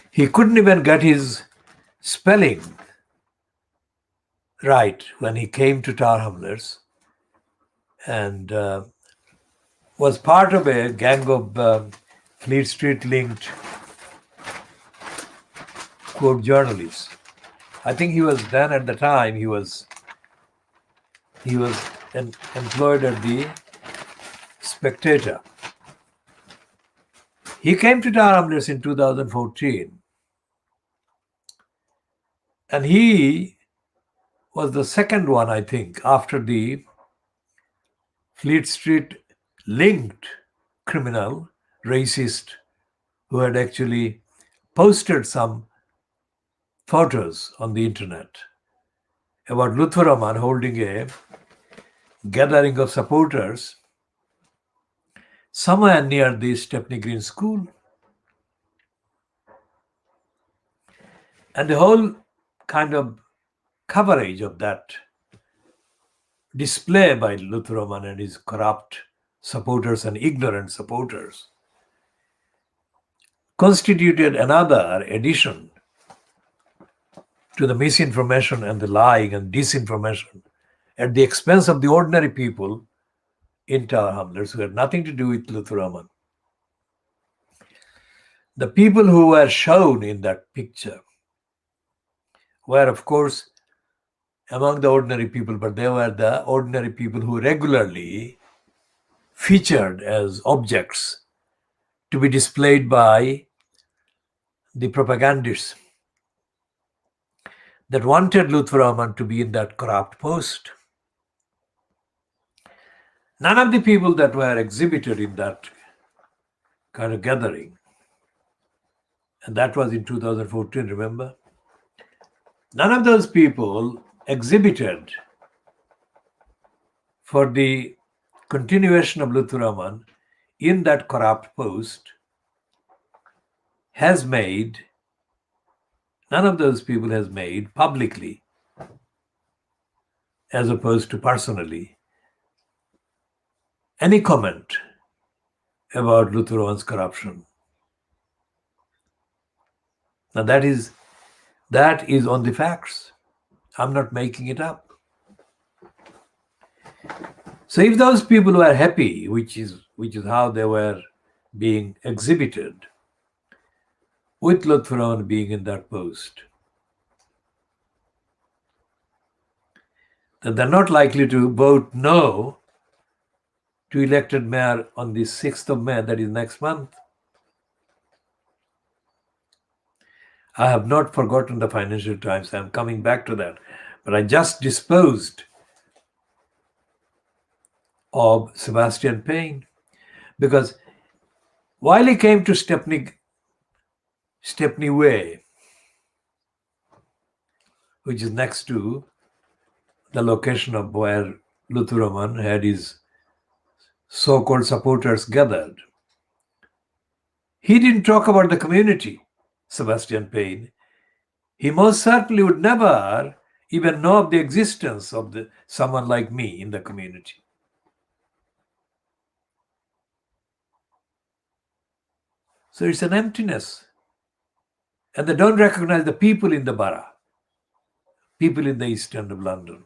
He couldn't even get his spelling right when he came to Tar Hamlets and was part of a gang of Fleet Street linked quote journalists. I think he was then at the time he was employed at the Spectator. He came to Tar Hamlets in 2014 and he was the second one, I think, after the Fleet Street linked criminal, racist, who had actually posted some photos on the internet about Lutfur Rahman holding a gathering of supporters somewhere near the Stepney Green School. And the whole kind of coverage of that display by Lutheraman and his corrupt supporters and ignorant supporters constituted another addition to the misinformation and the lying and disinformation at the expense of the ordinary people in Tower Hamlets who had nothing to do with Lutheraman. The people who were shown in that picture were, of course, among the ordinary people, but they were the ordinary people who regularly featured as objects to be displayed by the propagandists that wanted Lutheraman to be in that corrupt post. None of the people that were exhibited in that kind of gathering, and that was in 2014, remember? None of those people exhibited for the continuation of Lutheraman in that corrupt post none of those people has made publicly, as opposed to personally, any comment about Lutheraman's corruption. Now that is on the facts. I'm not making it up. So if those people were happy, which is how they were being exhibited, with Lutheraman being in that post, then they're not likely to vote no to elected mayor on the 6th of May, that is next month. I have not forgotten the Financial Times. I'm coming back to that. But I just disposed of Sebastian Payne because while he came to Stepney Way, which is next to the location of where Lutheraman had his so-called supporters gathered, he didn't talk about the community, Sebastian Payne. He most certainly would never even know of the existence of someone like me in the community. So it's an emptiness. And they don't recognize the people in the borough, people in the East End of London.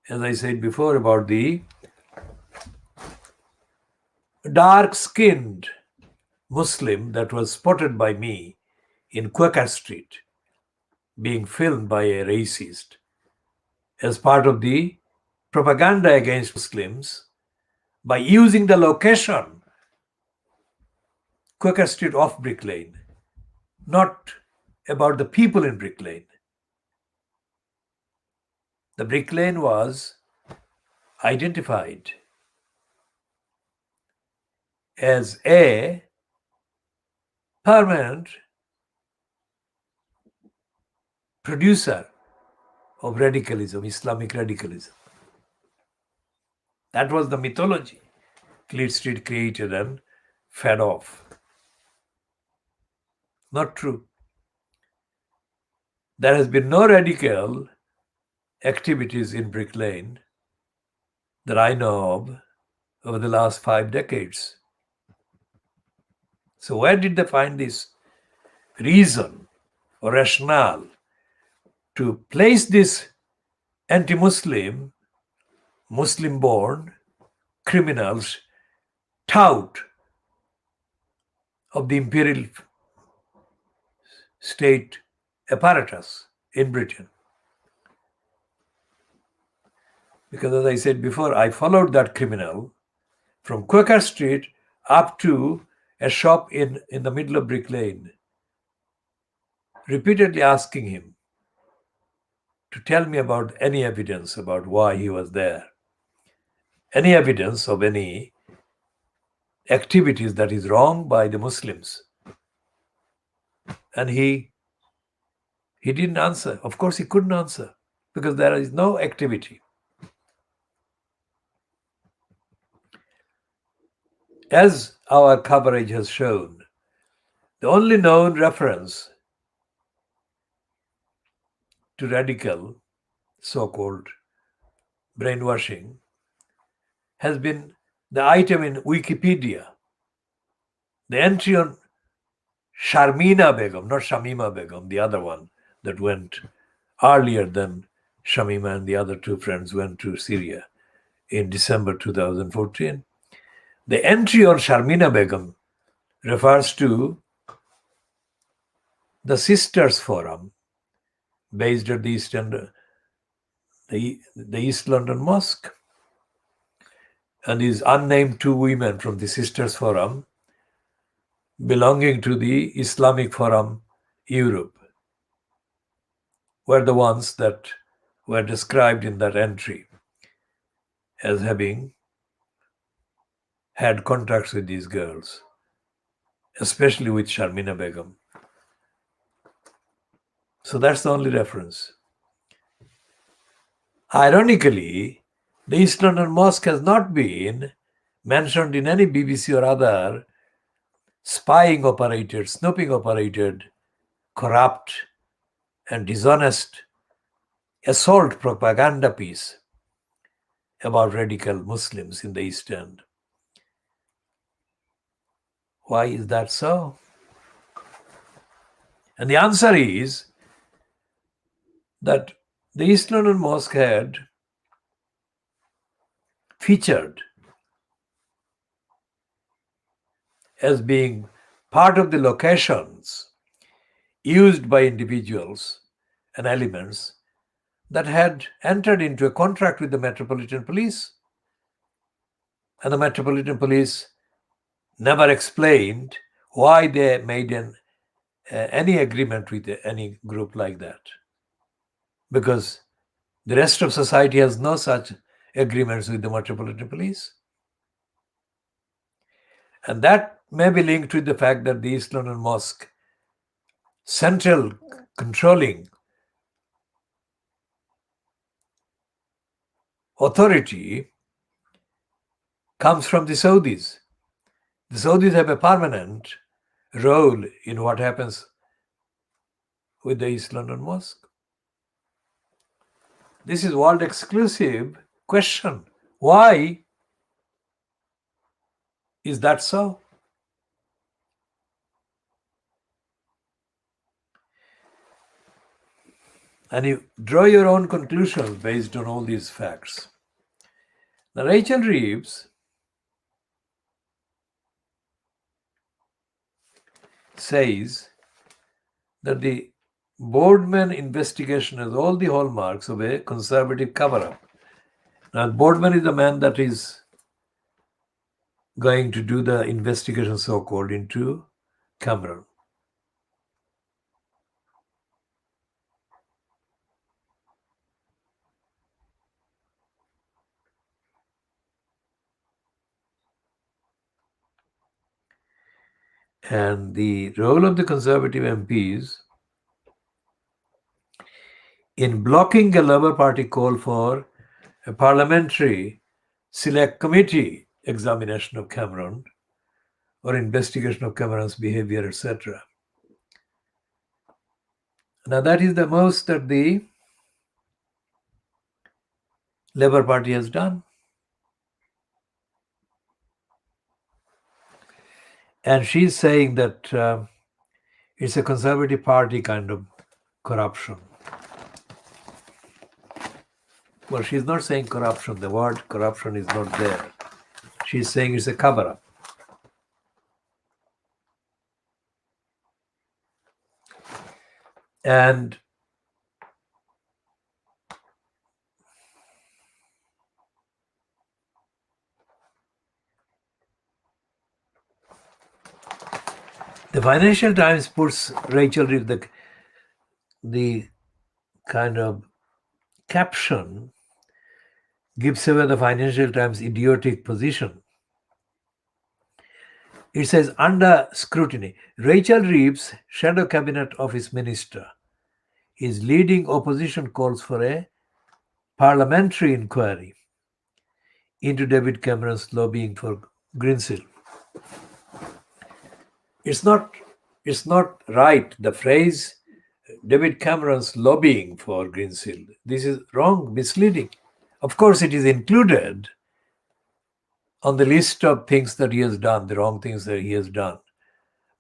As I said before about the dark-skinned Muslim that was spotted by me in Quaker Street being filmed by a racist as part of the propaganda against Muslims by using the location Quaker Street off Brick Lane, not about the people in Brick Lane. The Brick Lane was identified as a permanent producer of radicalism, Islamic radicalism. That was the mythology Fleet Street created and fed off. Not true. There has been no radical activities in Brick Lane that I know of over the last 5 decades. So where did they find this reason or rationale to place this anti-Muslim, Muslim-born criminals tout of the imperial state apparatus in Britain? Because as I said before, I followed that criminal from Quaker Street up to a shop in the middle of Brick Lane, repeatedly asking him to tell me about any evidence about why he was there, any evidence of any activities that is wrong by the Muslims. And he didn't answer. Of course, he couldn't answer because there is no activity. As our coverage has shown, the only known reference to radical, so-called brainwashing has been the item in Wikipedia. The entry on Sharmina Begum, not Shamima Begum, the other one that went earlier than Shamima and the other two friends went to Syria in December 2014. The entry on Sharmina Begum refers to the Sisters Forum based at the East London Mosque. And these unnamed two women from the Sisters Forum belonging to the Islamic Forum Europe were the ones that were described in that entry as having had contacts with these girls, especially with Sharmina Begum. So that's the only reference. Ironically, the East London Mosque has not been mentioned in any BBC or other spying operated, snooping operated, corrupt and dishonest assault propaganda piece about radical Muslims in the East End. Why is that so? And the answer is that the East London Mosque had featured as being part of the locations used by individuals and elements that had entered into a contract with the Metropolitan Police. And the Metropolitan Police never explained why they made any agreement with any group like that. Because the rest of society has no such agreements with the Metropolitan Police. And that may be linked with the fact that the East London Mosque central controlling authority comes from the Saudis. The Saudis have a permanent role in what happens with the East London Mosque. This is world exclusive question. Why is that so? And you draw your own conclusions based on all these facts. Now, Rachel Reeves says that the Boardman investigation has all the hallmarks of a conservative cover-up. Now, Boardman is the man that is going to do the investigation, so-called, into Cameron. And the role of the Conservative MPs in blocking a Labour Party call for a parliamentary select committee examination of Cameron or investigation of Cameron's behavior, etc. Now, that is the most that the Labour Party has done. And she's saying that it's a Conservative Party kind of corruption. Well, she's not saying corruption. The word corruption is not there. She's saying it's a cover-up. And the Financial Times puts Rachel Reeves, the kind of caption gives away the Financial Times' idiotic position. It says, under scrutiny, Rachel Reeves, Shadow Cabinet Office Minister, is leading opposition calls for a parliamentary inquiry into David Cameron's lobbying for Greensill. It's not right, the phrase David Cameron's lobbying for Greensill. This is wrong, misleading. Of course, it is included on the list of things that he has done, the wrong things that he has done.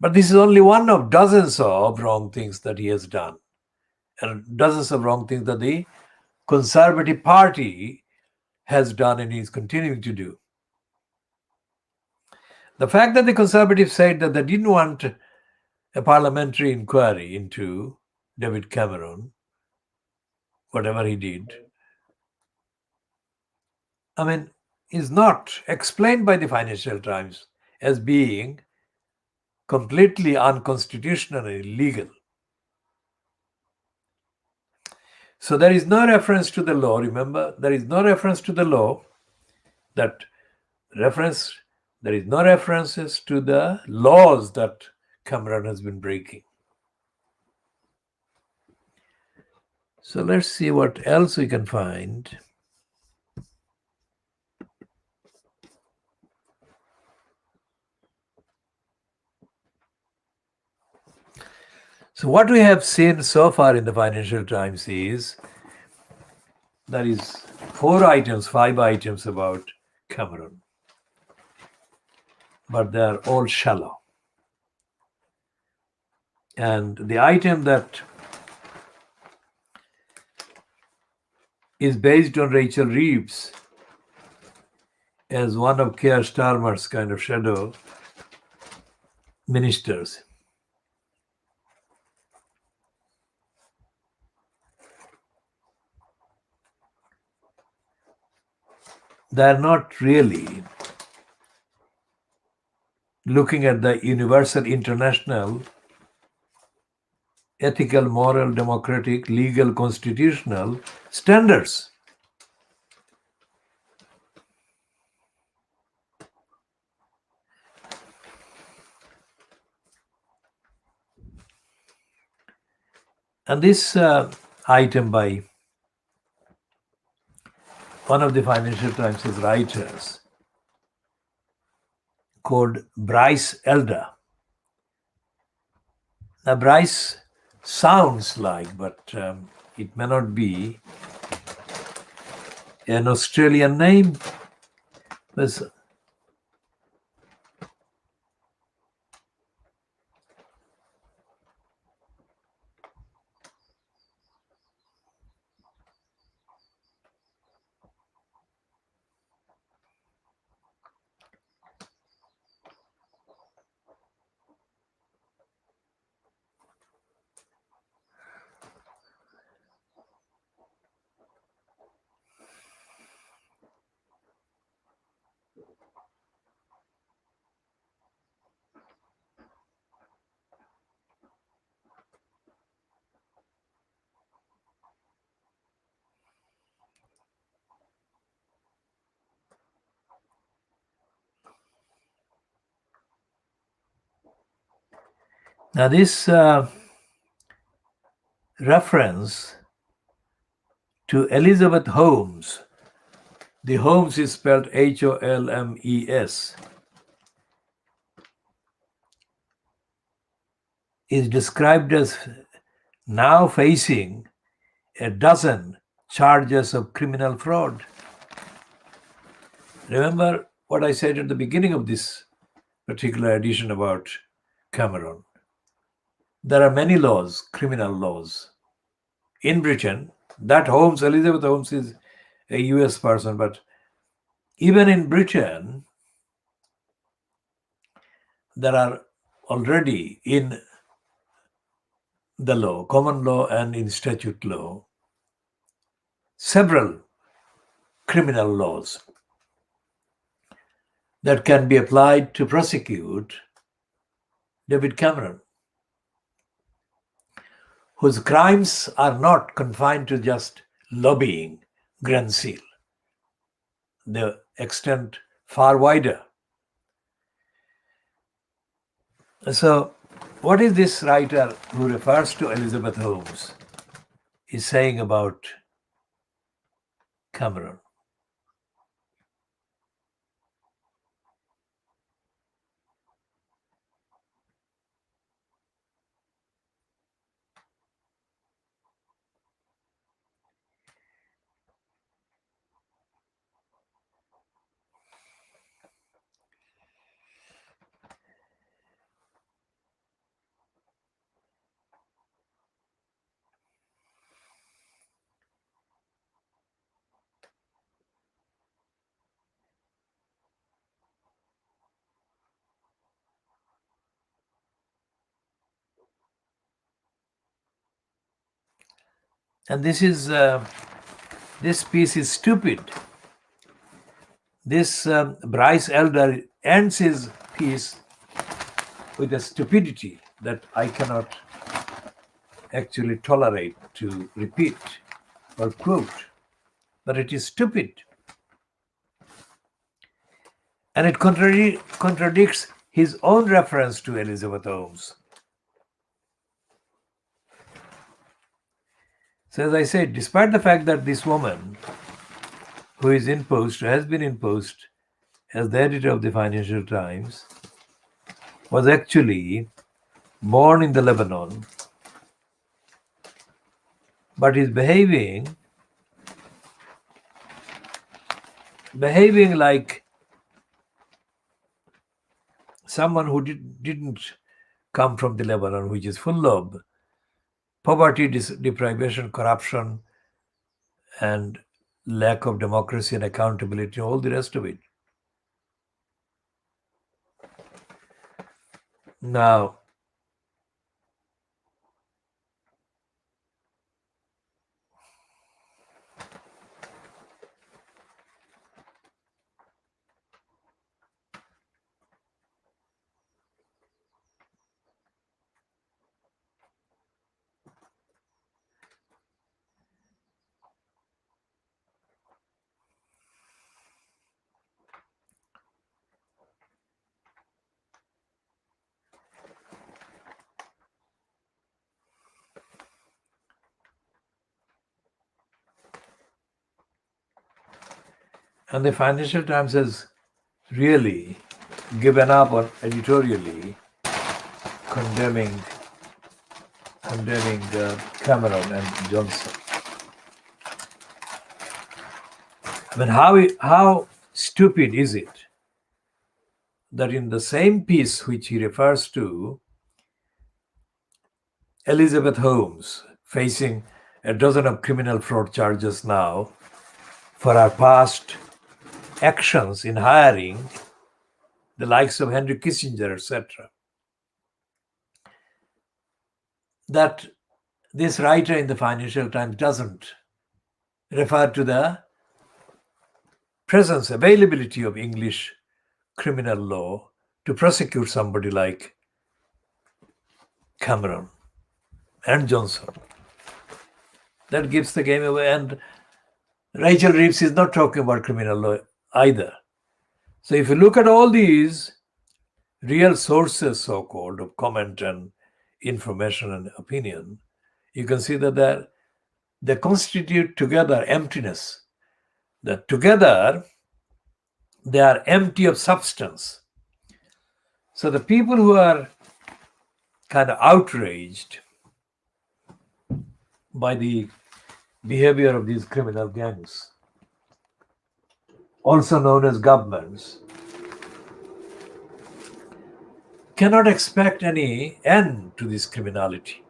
But this is only one of dozens of wrong things that he has done, and dozens of wrong things that the Conservative Party has done and is continuing to do. The fact that the Conservatives said that they didn't want a parliamentary inquiry into David Cameron, whatever he did, is not explained by the Financial Times as being completely unconstitutional and illegal. So there is no reference to the law. Remember, there is no reference to the law. There is no references to the laws that Cameron has been breaking. So let's see what else we can find. So what we have seen so far in the Financial Times is there is 5 items about Cameron, but they are all shallow. And the item that is based on Rachel Reeves as one of Keir Starmer's kind of shadow ministers. They are not really looking at the universal, international, ethical, moral, democratic, legal, constitutional standards. And this item by one of the Financial Times' writers called Bryce Elder. Now, Bryce sounds like, but it may not be an Australian name. Now, this reference to Elizabeth Holmes, the Holmes is spelled Holmes, is described as now facing a dozen charges of criminal fraud. Remember what I said at the beginning of this particular edition about Cameron. There are many laws, criminal laws. In Britain, that Elizabeth Holmes is a US person, but even in Britain, there are already in the law, common law and in statute law, several criminal laws that can be applied to prosecute David Cameron, whose crimes are not confined to just lobbying Grand Seal. They extend far wider. So, what is this writer who refers to Elizabeth Holmes is saying about Cameron? And this piece is stupid. This Bryce Elder ends his piece with a stupidity that I cannot actually tolerate to repeat or quote, but it is stupid. And it contradicts his own reference to Elizabeth Holmes. So as I said, despite the fact that this woman who is in post, has been in post as the editor of the Financial Times, was actually born in the Lebanon, but is behaving like someone who didn't come from the Lebanon, which is full of poverty, deprivation, corruption, and lack of democracy and accountability, all the rest of it. Now, and the Financial Times has really given up on editorially condemning Cameron and Johnson. I mean, how stupid is it that in the same piece which he refers to Elizabeth Holmes facing a dozen of criminal fraud charges now for her past actions in hiring the likes of Henry Kissinger, etc., that this writer in the Financial Times doesn't refer to the presence, availability of English criminal law to prosecute somebody like Cameron and Johnson. That gives the game away. And Rachel Reeves is not talking about criminal law either. So if you look at all these real sources, so-called, of comment and information and opinion, you can see that they constitute together emptiness. That together they are empty of substance. So the people who are kind of outraged by the behavior of these criminal gangs, also known as governments, cannot expect any end to this criminality.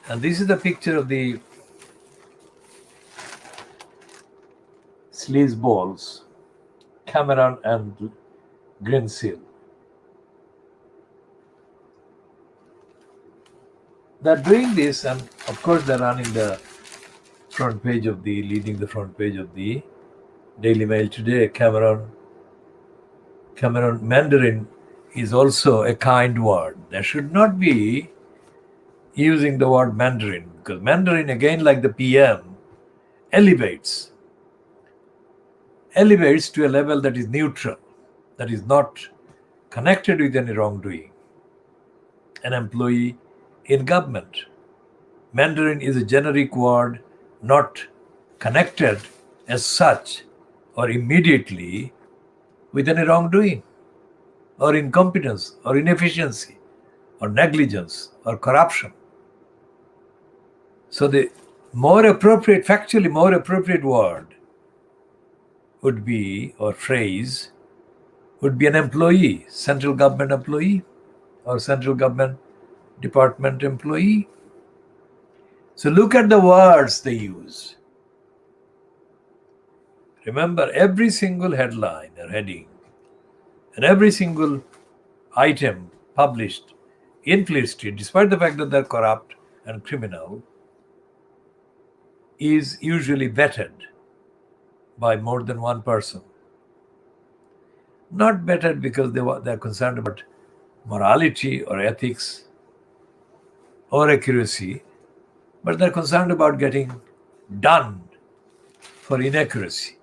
And this is the picture of the sleazeballs, Cameron and Greensill. They're doing this, and of course they're running the leading the front page of the Daily Mail today. Cameron Mandarin is also a kind word. There should not be using the word Mandarin, because Mandarin, again, like the PM, elevates to a level that is neutral, that is not connected with any wrongdoing. An employee in government. Mandarin is a generic word, not connected as such or immediately with any wrongdoing or incompetence or inefficiency or negligence or corruption. So the factually more appropriate word would be, or phrase, would be an employee, central government employee or central government department employee. So look at the words they use. Remember, every single headline or heading and every single item published in Fleet Street, despite the fact that they're corrupt and criminal, is usually vetted by more than one person. Not vetted because they're concerned about morality or ethics or accuracy, but they're concerned about getting done for inaccuracy.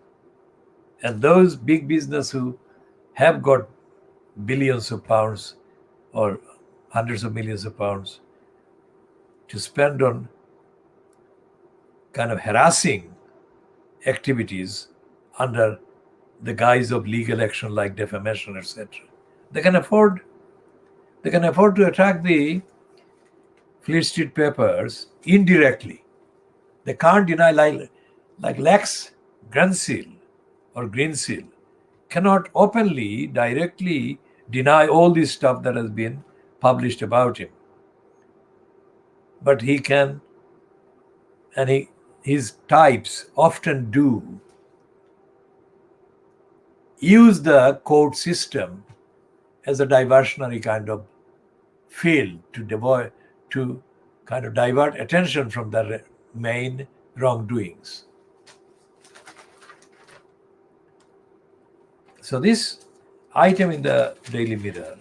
And those big business who have got billions of pounds or hundreds of millions of pounds to spend on kind of harassing activities under the guise of legal action like defamation, etc. They can afford to attack the Fleet Street papers indirectly. They can't deny, like Lex Greensill or Greensill cannot openly, directly deny all this stuff that has been published about him. But he can, and his types often do use the court system as a diversionary kind of field to kind of divert attention from the main wrongdoings. So this item in the Daily Mirror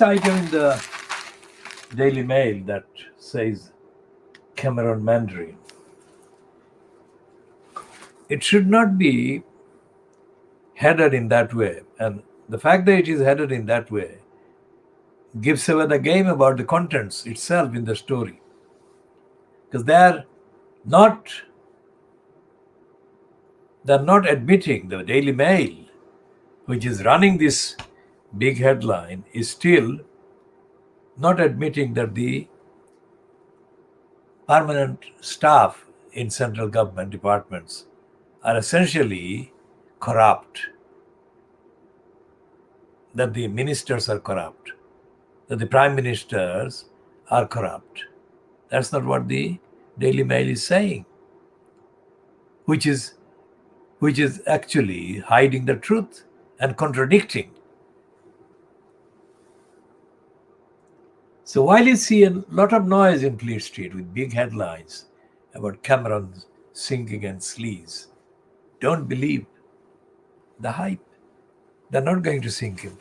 in the Daily Mail that says Cameron Mandarin, it should not be headed in that way. And the fact that it is headed in that way gives away the game about the contents itself in the story. Because they're not admitting, the Daily Mail, which is running this big headline, is still not admitting that the permanent staff in central government departments are essentially corrupt, that the ministers are corrupt, that the prime ministers are corrupt. That's not what the Daily Mail is saying, which is actually hiding the truth and contradicting. So while you see a lot of noise in Fleet Street with big headlines about Cameron sinking and sleaze, don't believe the hype. They're not going to sink him.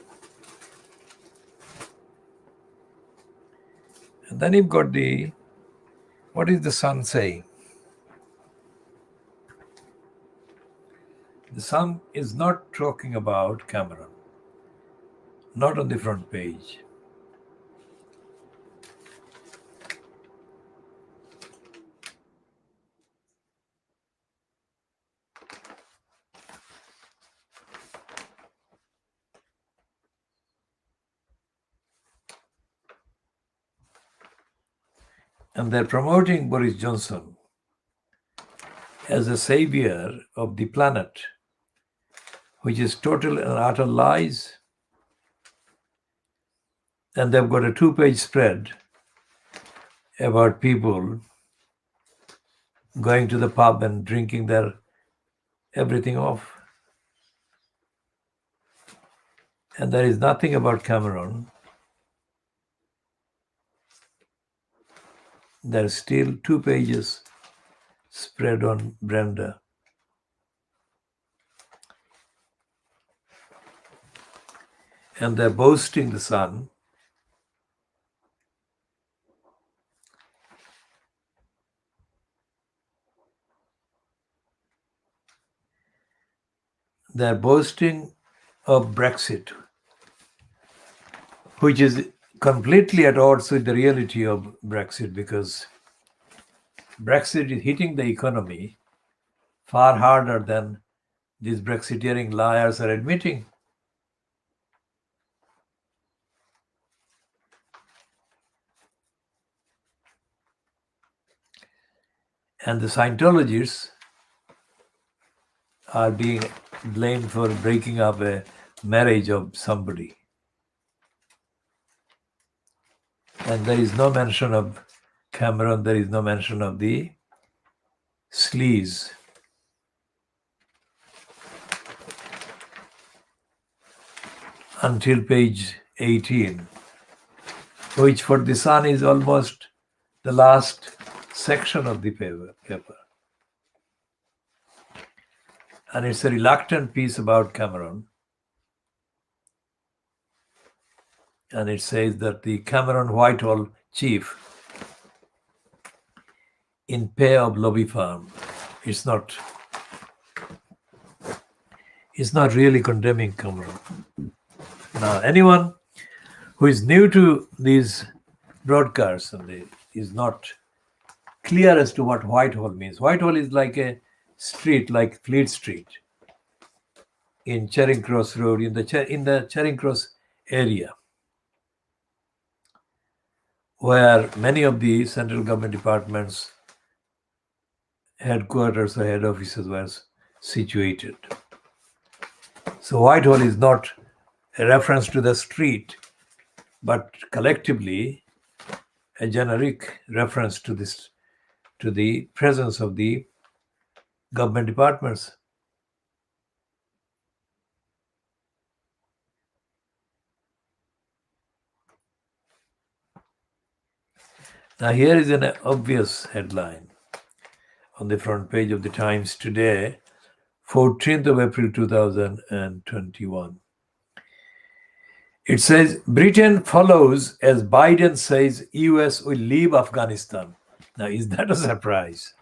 And then you've got what is the Sun saying? The Sun is not talking about Cameron, not on the front page. And they're promoting Boris Johnson as a savior of the planet, which is total and utter lies. And they've got a 2-page spread about people going to the pub and drinking their everything off. And there is nothing about Cameron. There's still 2 pages spread on Brenda. And they're boasting the sun. They're boasting of Brexit, which is completely at odds with the reality of Brexit, because Brexit is hitting the economy far harder than these Brexiteering liars are admitting. And the Scientologists are being blamed for breaking up a marriage of somebody. And there is no mention of Cameron, there is no mention of the sleaze. Until page 18, which for the Sun is almost the last section of the paper. And it's a reluctant piece about Cameron. And it says that the Cameron Whitehall chief in pay of lobby firm. It's not really condemning Cameron. Now, anyone who is new to these broadcasts and is not clear as to what Whitehall means. Whitehall is like a street, like Fleet Street in Charing Cross Road, in the Charing Cross area, where many of the central government departments headquarters or head offices were situated. So Whitehall is not a reference to the street, but collectively a generic reference to the presence of the government departments. Now here is an obvious headline on the front page of the Times today, 14th of April 2021. It says, Britain follows as Biden says US will leave Afghanistan. Now, is that a surprise?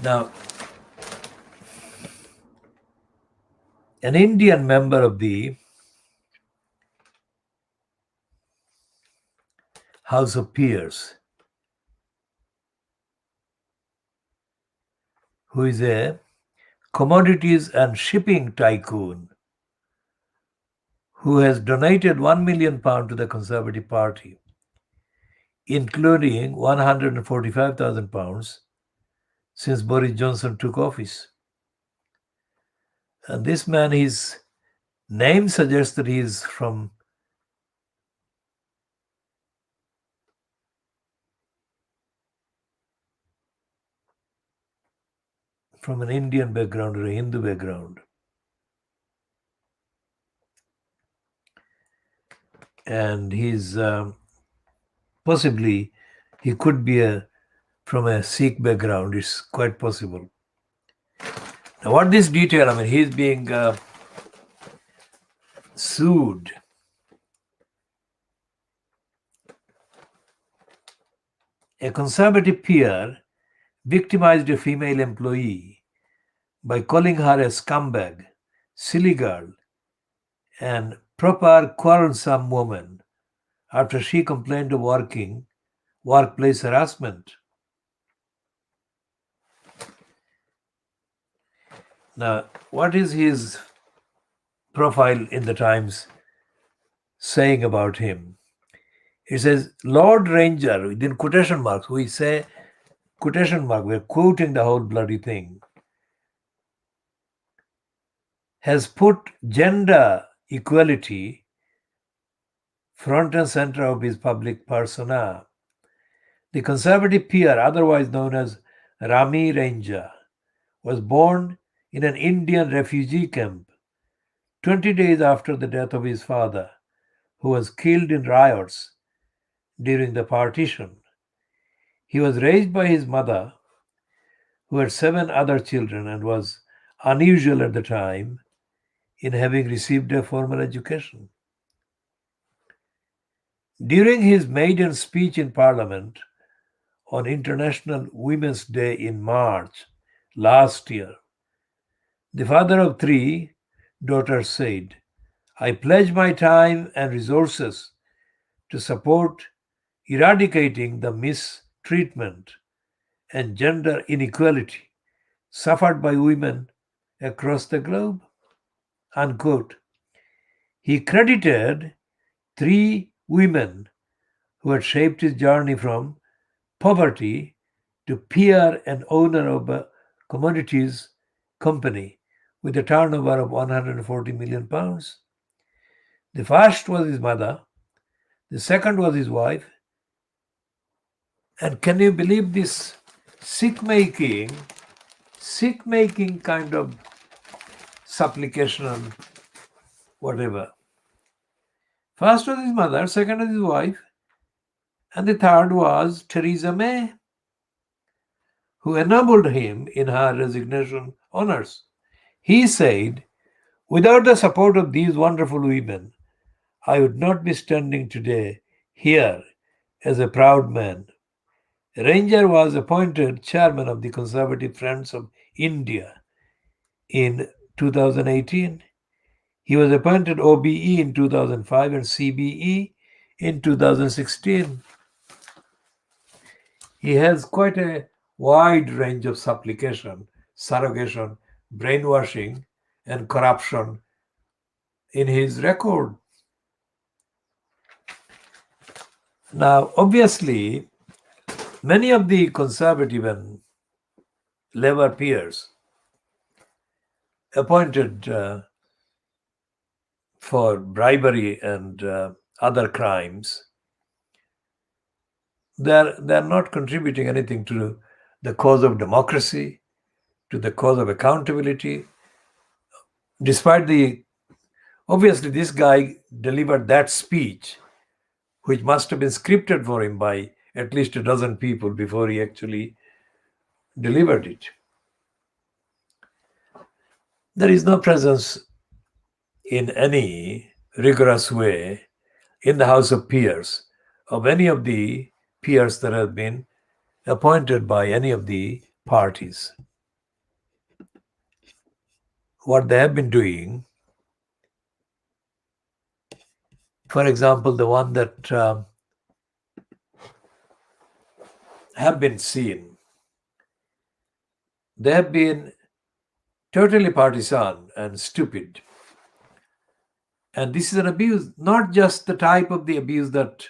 Now, an Indian member of the House of Peers, who is a commodities and shipping tycoon, who has donated £1 million to the Conservative Party, including £145,000 since Boris Johnson took office. And this man, his name suggests that he is from an Indian background or a Hindu background. And he's possibly, he could be from a Sikh background. It's quite possible. Now, what this detail, I mean, he's being sued. A Conservative peer victimized a female employee by calling her a scumbag, silly girl, and proper quarrelsome woman after she complained of workplace harassment. Now, what is his profile in the Times saying about him? It says, Lord Ranger, within quotation marks, we say quotation mark, we're quoting the whole bloody thing, has put gender equality front and center of his public persona. The conservative peer, otherwise known as Rami Ranger, was born in an Indian refugee camp 20 days after the death of his father, who was killed in riots during the partition. He was raised by his mother, who had 7 other children and was unusual at the time in having received a formal education. During his maiden speech in Parliament on International Women's Day in March last year, the father of 3 daughters said, "I pledge my time and resources to support eradicating the mistreatment and gender inequality suffered by women across the globe." Unquote. He credited 3 women who had shaped his journey from poverty to peer and owner of a commodities company with a turnover of £140 million. The first was his mother, the second was his wife, and can you believe this sick making kind of supplication and whatever. First was his mother, second was his wife, and the third was Theresa May, who ennobled him in her resignation honors. He said, "Without the support of these wonderful women, I would not be standing today here as a proud man." Ranger was appointed chairman of the Conservative Friends of India in 2018. He was appointed OBE in 2005 and CBE in 2016. He has quite a wide range of supplication, surrogation, brainwashing, and corruption in his record. Now, obviously, many of the conservative and Labour peers appointed for bribery and other crimes, they're not contributing anything to the cause of democracy, to the cause of accountability. Despite obviously this guy delivered that speech, which must have been scripted for him by at least a dozen people before he actually delivered it. There is no presence in any rigorous way in the House of Peers of any of the peers that have been appointed by any of the parties. What they have been doing, for example, the one that have been seen, they have been totally partisan and stupid. And this is an abuse, not just the type of the abuse that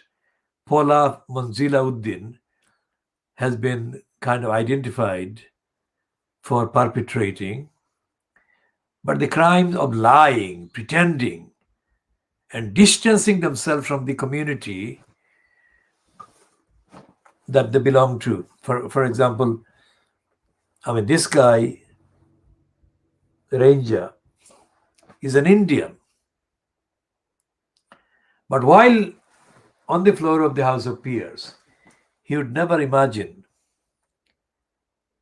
Paula Manzila-Uddin has been kind of identified for perpetrating, but the crimes of lying, pretending, and distancing themselves from the community that they belong to. For example, this guy, Ranger, is an Indian. But while on the floor of the House of Peers, he would never imagine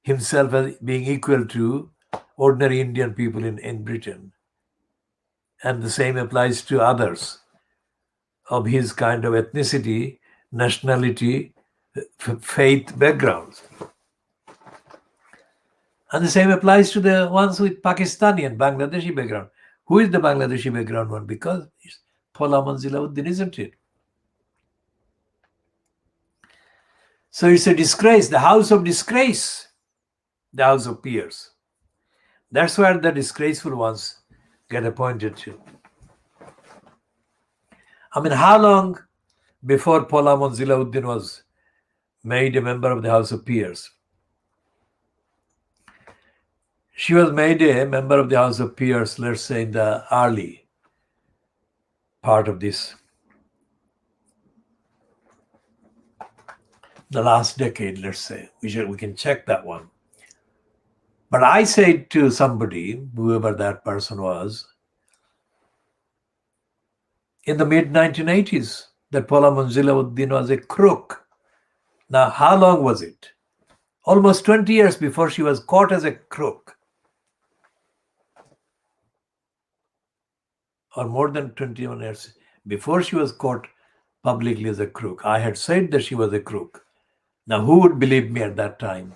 himself as being equal to ordinary Indian people in Britain. And the same applies to others of his kind of ethnicity, nationality, faith backgrounds. And the same applies to the ones with Pakistani and Bangladeshi background. Who is the Bangladeshi background one? Because it's Paula Manzila-Uddin, isn't it? So it's a disgrace, the House of Disgrace, the House of Peers. That's where the disgraceful ones get appointed to. How long before Paula Manzila-Uddin was made a member of the House of Peers? She was made a member of the House of Peers, let's say, in the early part of this, the last decade, let's say. We can check that one. But I said to somebody, whoever that person was, in the mid-1980s, that Paula Munzilauddin was a crook. Now, how long was it? Almost 20 years before she was caught as a crook. Or more than 21 years before she was caught publicly as a crook. I had said that she was a crook. Now, who would believe me at that time?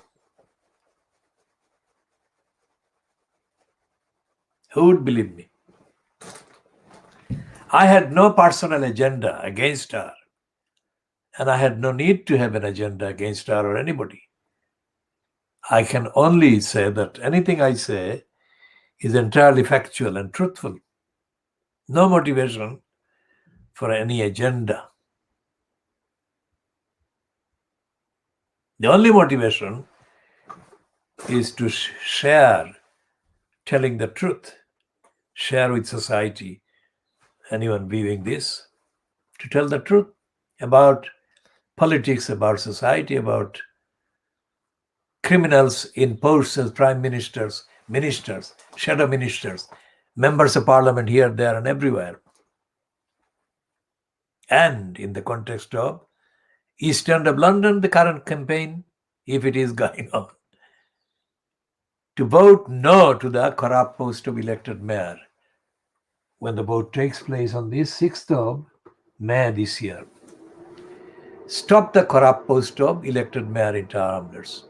Who would believe me? I had no personal agenda against her. And I had no need to have an agenda against her or anybody. I can only say that anything I say is entirely factual and truthful. No motivation for any agenda. The only motivation is to share, telling the truth, share with society, anyone viewing this, to tell the truth about politics, about society, about criminals in posts as prime ministers, shadow ministers, members of parliament here, there, and everywhere. And in the context of East End of London, the current campaign, if it is going on, to vote no to the corrupt post of elected mayor when the vote takes place on the 6th of May this year. Stop the corrupt post of elected mayor in Tower Hamlets.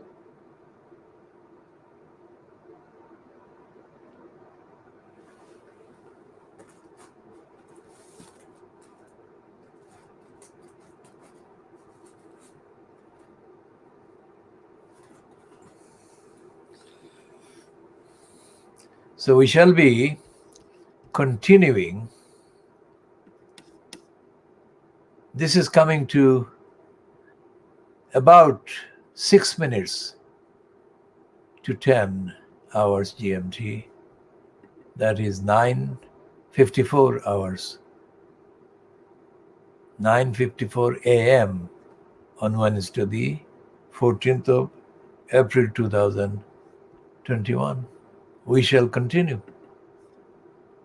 So we shall be continuing. This is coming to about 6 minutes to 10 hours GMT. That is 9:54 hours. 9:54 a.m. on Wednesday, the 14th of April 2021. We shall continue.